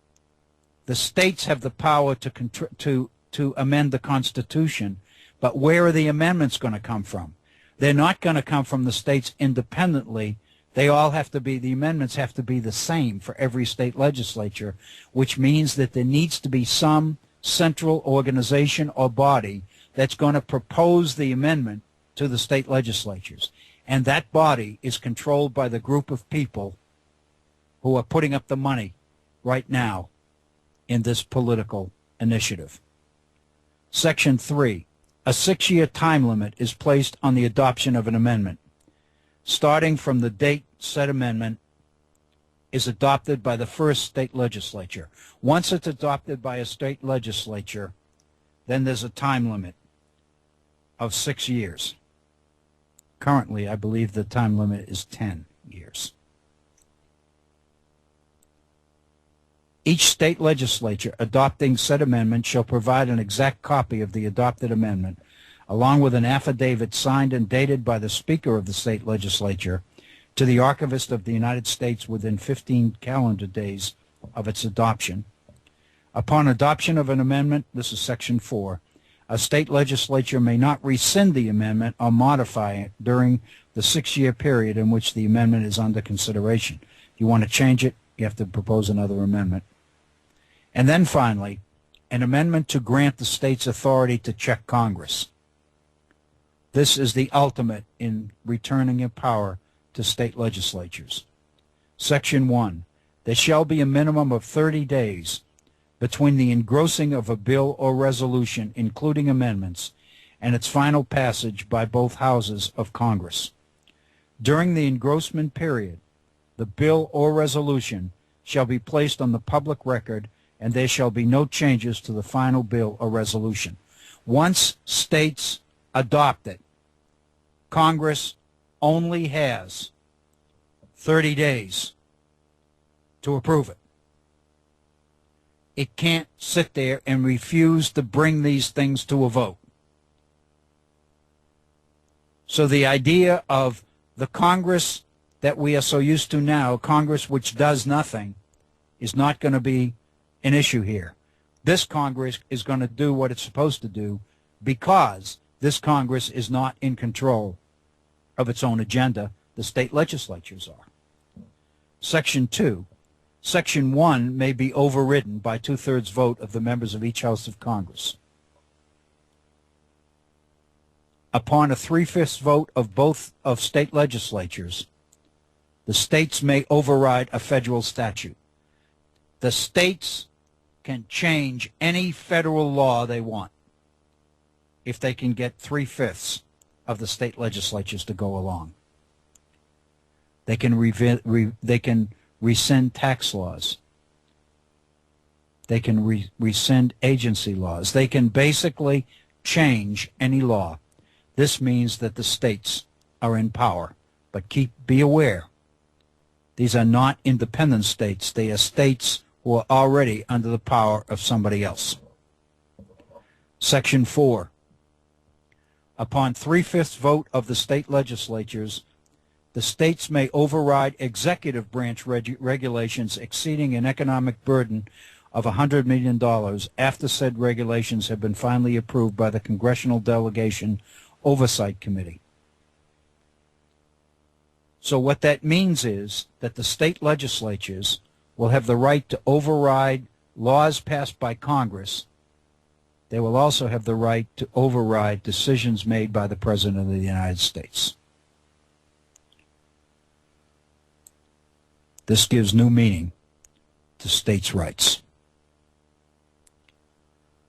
the states have the power to amend the Constitution, but where are the amendments going to come from? They're not going to come from the states independently. They all have to be, the amendments have to be the same for every state legislature, which means that there needs to be some central organization or body that's going to propose the amendment to the state legislatures. And that body is controlled by the group of people who are putting up the money right now in this political initiative. Section 3, a 6-year time limit is placed on the adoption of an amendment. starting from the date said amendment is adopted by the first state legislature. Once it's adopted by a state legislature, then there's a time limit of 6 years. Currently, I believe the time limit is 10 years. Each state legislature adopting said amendment shall provide an exact copy of the adopted amendment, along with an affidavit signed and dated by the Speaker of the state legislature, to the Archivist of the United States within 15 calendar days of its adoption. Upon adoption of an amendment, this is Section 4, a state legislature may not rescind the amendment or modify it during the 6-year period in which the amendment is under consideration. If you want to change it, you have to propose another amendment. And then finally, an amendment to grant the state's authority to check Congress. This is the ultimate in returning of power to state legislatures. Section 1, there shall be a minimum of 30 days between the engrossing of a bill or resolution, including amendments, and its final passage by both houses of Congress. During the engrossment period, the bill or resolution shall be placed on the public record, and there shall be no changes to the final bill or resolution. Once states adopt it, Congress only has 30 days to approve it. It can't sit there and refuse to bring these things to a vote. So the idea of the Congress that we are so used to now, Congress which does nothing, is not going to be an issue here. This Congress is going to do what it's supposed to do because this Congress is not in control of its own agenda. The state legislatures are. Section 2. Section 1 may be overridden by 2/3 vote of the members of each House of Congress. Upon a 3/5 vote of both of state legislatures, the states may override a federal statute. The states can change any federal law they want if they can get 3/5 of the state legislatures to go along. They can rescind tax laws. They can rescind agency laws. They can basically change any law. This means that the states are in power. But be aware, these are not independent states. They are states who are already under the power of somebody else. Section 4. Upon 3/5 vote of the state legislatures, the states may override executive branch regulations exceeding an economic burden of $100 million after said regulations have been finally approved by the Congressional Delegation Oversight Committee. So what that means is that the state legislatures will have the right to override laws passed by Congress. They will also have the right to override decisions made by the President of the United States. This gives new meaning to states' rights.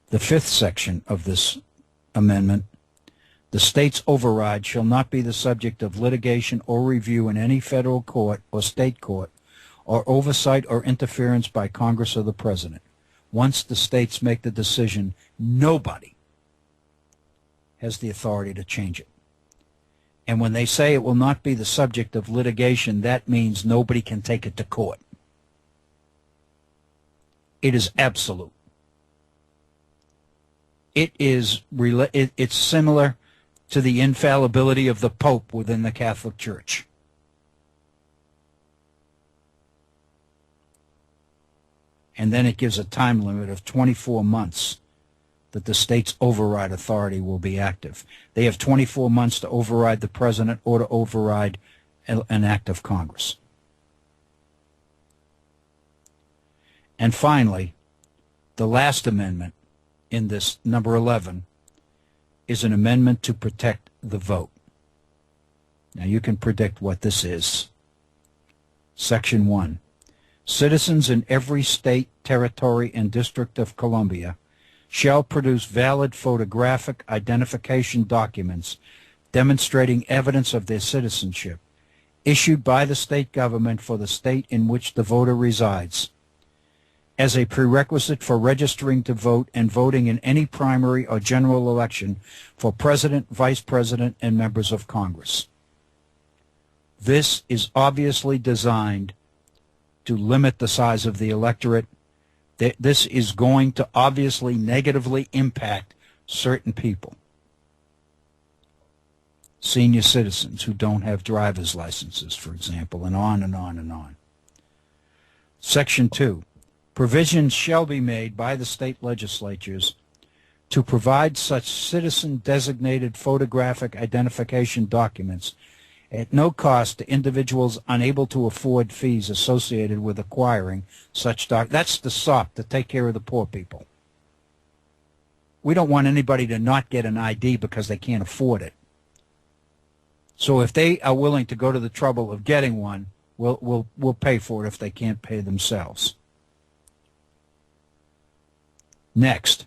The 5th section of this amendment, the state's override shall not be the subject of litigation or review in any federal court or state court, or oversight or interference by Congress or the President. Once the states make the decision, nobody has the authority to change it. And when they say it will not be the subject of litigation, that means nobody can take it to court. It is absolute. It's similar to the infallibility of the Pope within the Catholic Church. And then it gives a time limit of 24 months that the state's override authority will be active. They have 24 months to override the President or to override an act of Congress. And finally, the last amendment in this, number 11, is an amendment to protect the vote. Now you can predict what this is. Section 1. Citizens in every state, territory, and District of Columbia shall produce valid photographic identification documents demonstrating evidence of their citizenship issued by the state government for the state in which the voter resides, as a prerequisite for registering to vote and voting in any primary or general election for president, vice president, and members of Congress. This is obviously designed to limit the size of the electorate. This is going to obviously negatively impact certain people. Senior citizens who don't have driver's licenses, for example, and on and on and on. Section 2. Provisions shall be made by the state legislatures to provide such citizen-designated photographic identification documents at no cost to individuals unable to afford fees associated with acquiring such documents. That's the SOP, to take care of the poor people. We don't want anybody to not get an ID because they can't afford it. So if they are willing to go to the trouble of getting one, we'll pay for it if they can't pay themselves. Next,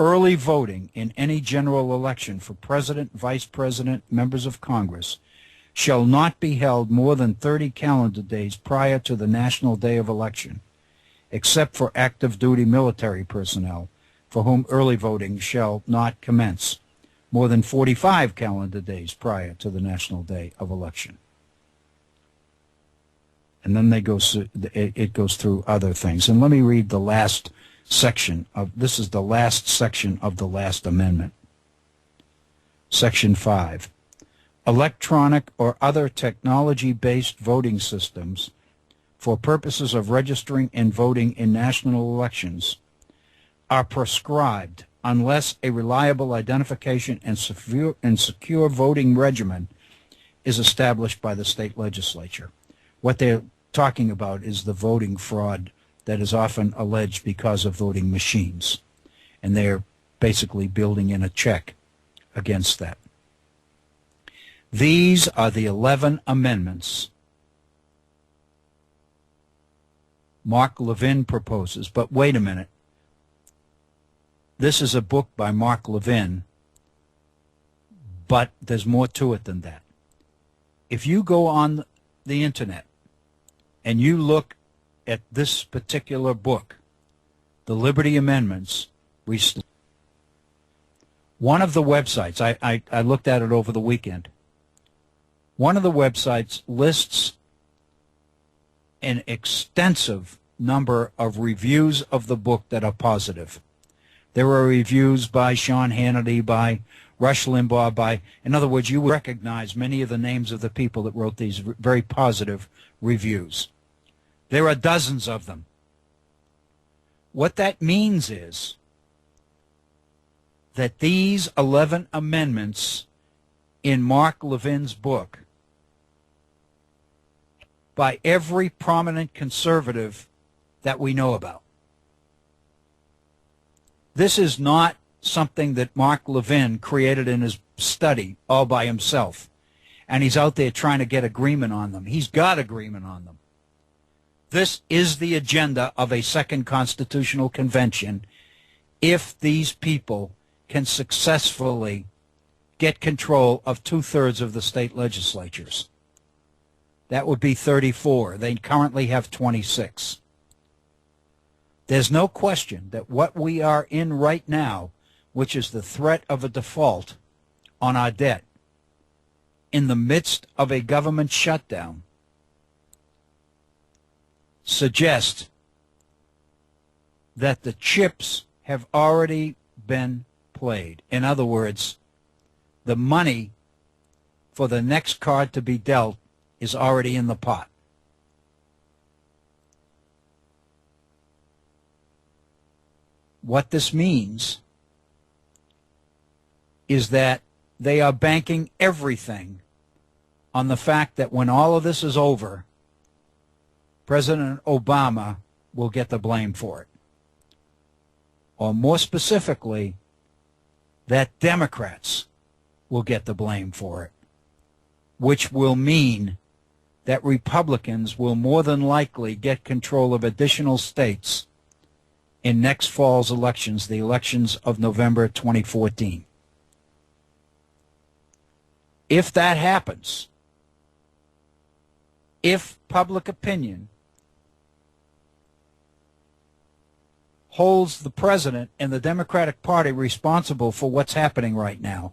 early voting in any general election for president, vice president, members of Congress shall not be held more than 30 calendar days prior to the national day of election, except for active duty military personnel, for whom early voting shall not commence more than 45 calendar days prior to the national day of election. And then it goes through other things. And let me read the last section of, this is the last section of the last amendment. Section 5. Electronic or other technology-based voting systems for purposes of registering and voting in national elections are prescribed unless a reliable identification and secure voting regimen is established by the state legislature. What they're talking about is the voting fraud that is often alleged because of voting machines. And they're basically building in a check against that. These are the 11 amendments Mark Levin proposes. But wait a minute. This is a book by Mark Levin, but there's more to it than that. If you go on the internet and you look at this particular book, the Liberty Amendments, one of the websites, I looked at it over the weekend, one of the websites lists an extensive number of reviews of the book that are positive. There were reviews by Sean Hannity, by Rush Limbaugh, in other words, you would recognize many of the names of the people that wrote these very positive reviews. There are dozens of them. What that means is that these 11 amendments in Mark Levin's book, by every prominent conservative that we know about. This is not something that Mark Levin created in his study all by himself, and he's out there trying to get agreement on them. He's got agreement on them. This is the agenda of a second constitutional convention if these people can successfully get control of 2/3 of the state legislatures. That would be 34. They currently have 26. There's no question that what we are in right now, which is the threat of a default on our debt, in the midst of a government shutdown, suggests that the chips have already been played. In other words, the money for the next card to be dealt is already in the pot. What this means is that they are banking everything on the fact that when all of this is over, President Obama will get the blame for it. Or more specifically, that Democrats will get the blame for it, which will mean that Republicans will more than likely get control of additional states in next fall's elections, the elections of November 2014. If that happens, if public opinion holds the president and the Democratic Party responsible for what's happening right now,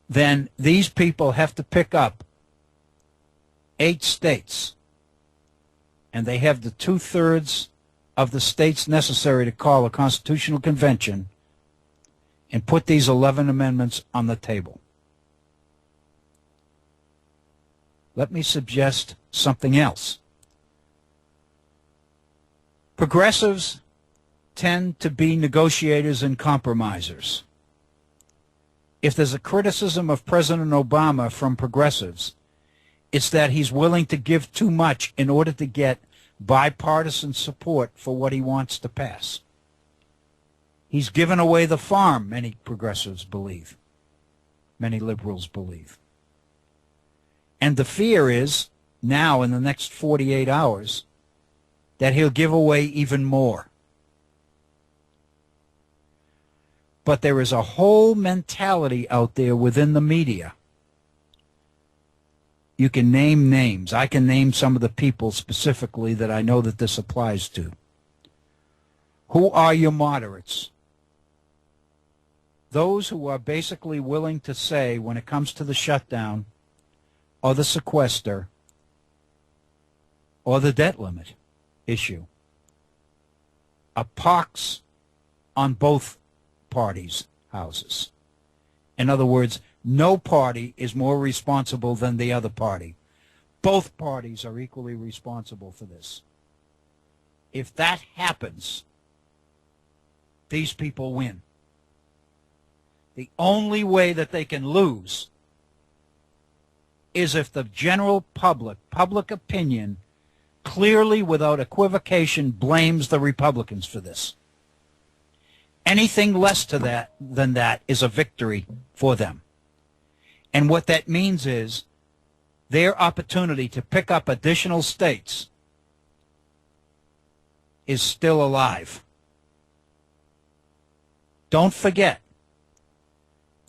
then these people have to pick up 8 states, and they have the 2/3 of the states necessary to call a constitutional convention and put these 11 amendments on the table. Let me suggest something else. Progressives tend to be negotiators and compromisers. If there's a criticism of President Obama from progressives, it's that he's willing to give too much in order to get bipartisan support for what he wants to pass. He's given away the farm, many progressives believe, many liberals believe. And the fear is, now in the next 48 hours, that he'll give away even more. But there is a whole mentality out there within the media. You can name names. I can name some of the people specifically that I know that this applies to. Who are your moderates? Those who are basically willing to say, when it comes to the shutdown or the sequester or the debt limit issue, a pox on both parties' houses. In other words, no party is more responsible than the other party. Both parties are equally responsible for this. If that happens, these people win. The only way that they can lose is if the general public opinion, clearly without equivocation, blames the Republicans for this. Anything less than that is a victory for them. And what that means is their opportunity to pick up additional states is still alive. Don't forget,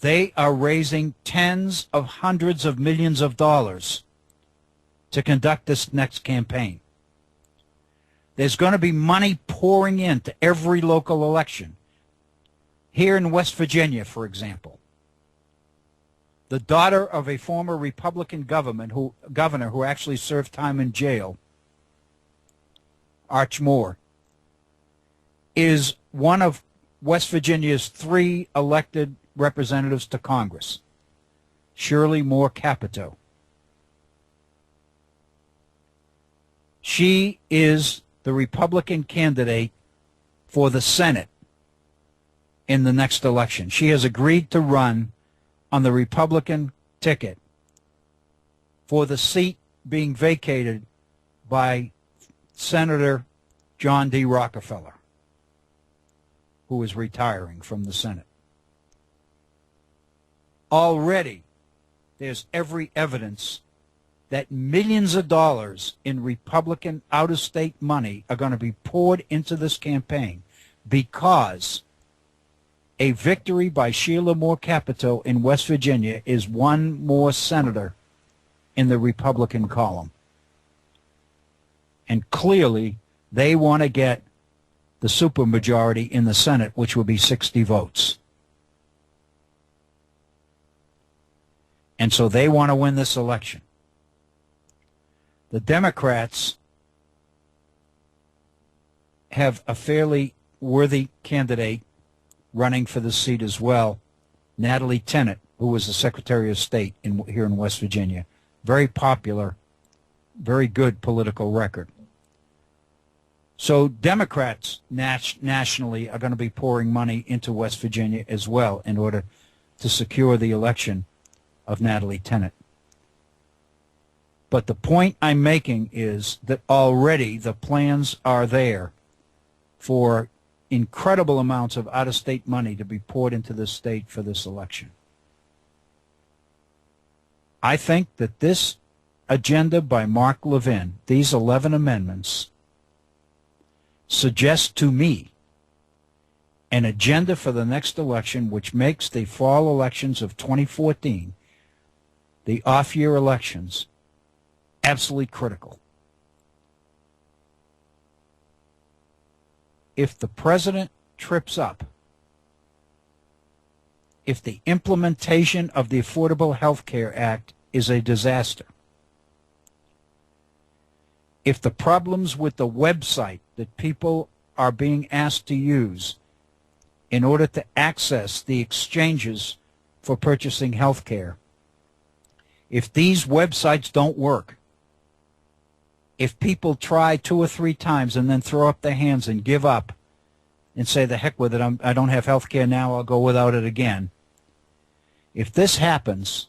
they are raising tens of hundreds of millions of dollars to conduct this next campaign. There's going to be money pouring into every local election. Here in West Virginia, for example, the daughter of a former Republican governor who actually served time in jail, Arch Moore, is one of West Virginia's 3 elected representatives to Congress, Shirley Moore Capito. She is the Republican candidate for the Senate in the next election. She has agreed to run on the Republican ticket for the seat being vacated by Senator John D. Rockefeller, who is retiring from the Senate. Already, there's every evidence that millions of dollars in Republican out-of-state money are going to be poured into this campaign because a victory by Sheila Moore Capito in West Virginia is one more senator in the Republican column. And clearly, they want to get the supermajority in the Senate, which will be 60 votes. And so they want to win this election. The Democrats have a fairly worthy candidate running for the seat as well, Natalie Tennant, who was the Secretary of State here in West Virginia. Very popular, very good political record. So Democrats nationally are going to be pouring money into West Virginia as well in order to secure the election of Natalie Tennant. But the point I'm making is that already the plans are there for incredible amounts of out-of-state money to be poured into this state for this election. I think that this agenda by Mark Levin, these 11 amendments, suggest to me an agenda for the next election which makes the fall elections of 2014, the off-year elections, absolutely critical. If the president trips up, if the implementation of the Affordable Health Care Act is a disaster, if the problems with the website that people are being asked to use in order to access the exchanges for purchasing health care, if these websites don't work, if people try 2 or 3 times and then throw up their hands and give up and say, the heck with it, I don't have health care now, I'll go without it again. If this happens,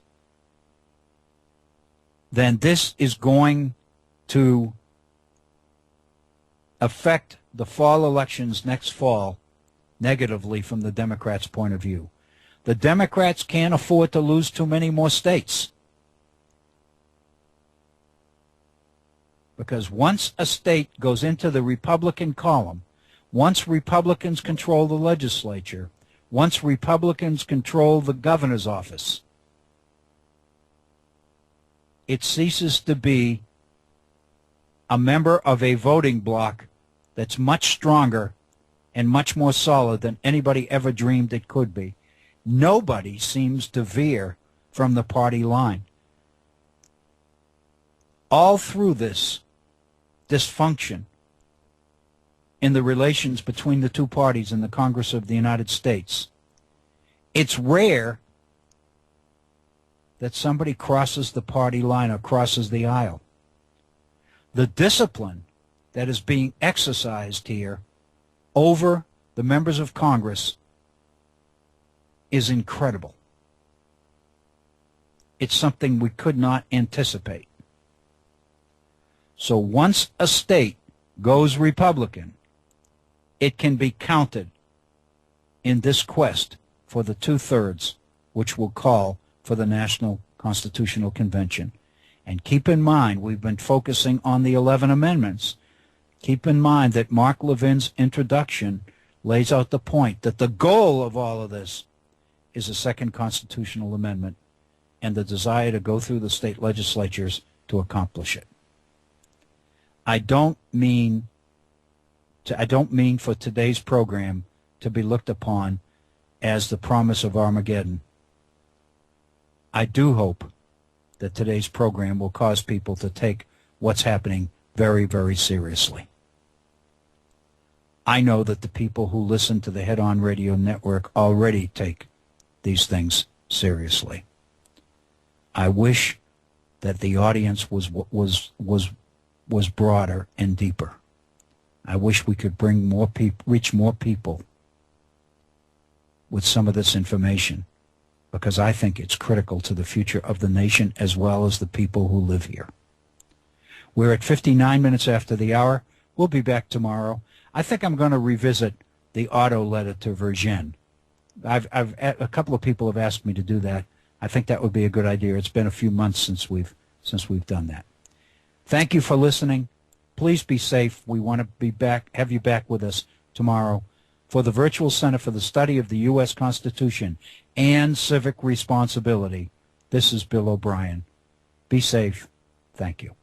then this is going to affect the fall elections next fall negatively from the Democrats' point of view. The Democrats can't afford to lose too many more states. Because once a state goes into the Republican column, once Republicans control the legislature, once Republicans control the governor's office, it ceases to be a member of a voting bloc that's much stronger and much more solid than anybody ever dreamed it could be. Nobody seems to veer from the party line. All through this dysfunction in the relations between the two parties in the Congress of the United States, it's rare that somebody crosses the party line or crosses the aisle. The discipline that is being exercised here over the members of Congress is incredible. It's something we could not anticipate. So once a state goes Republican, it can be counted in this quest for the 2/3, which will call for the National Constitutional Convention. And keep in mind, we've been focusing on the 11 amendments. Keep in mind that Mark Levin's introduction lays out the point that the goal of all of this is a second constitutional amendment and the desire to go through the state legislatures to accomplish it. I don't mean for today's program to be looked upon as the promise of Armageddon. I do hope that today's program will cause people to take what's happening very, very seriously. I know that the people who listen to the Head On Radio Network already take these things seriously. I wish that the audience was broader and deeper. I wish we could bring more reach more people with some of this information, because I think it's critical to the future of the nation as well as the people who live here. We're at 59 minutes after the hour. We'll be back tomorrow. I think I'm going to revisit the auto letter to Virgin. A couple of people have asked me to do that. I think that would be a good idea. It's been a few months since we've done that. Thank you for listening. Please be safe. We want to be back, have you back with us tomorrow for the Virtual Center for the Study of the U.S. Constitution and Civic Responsibility. This is Bill O'Brien. Be safe. Thank you.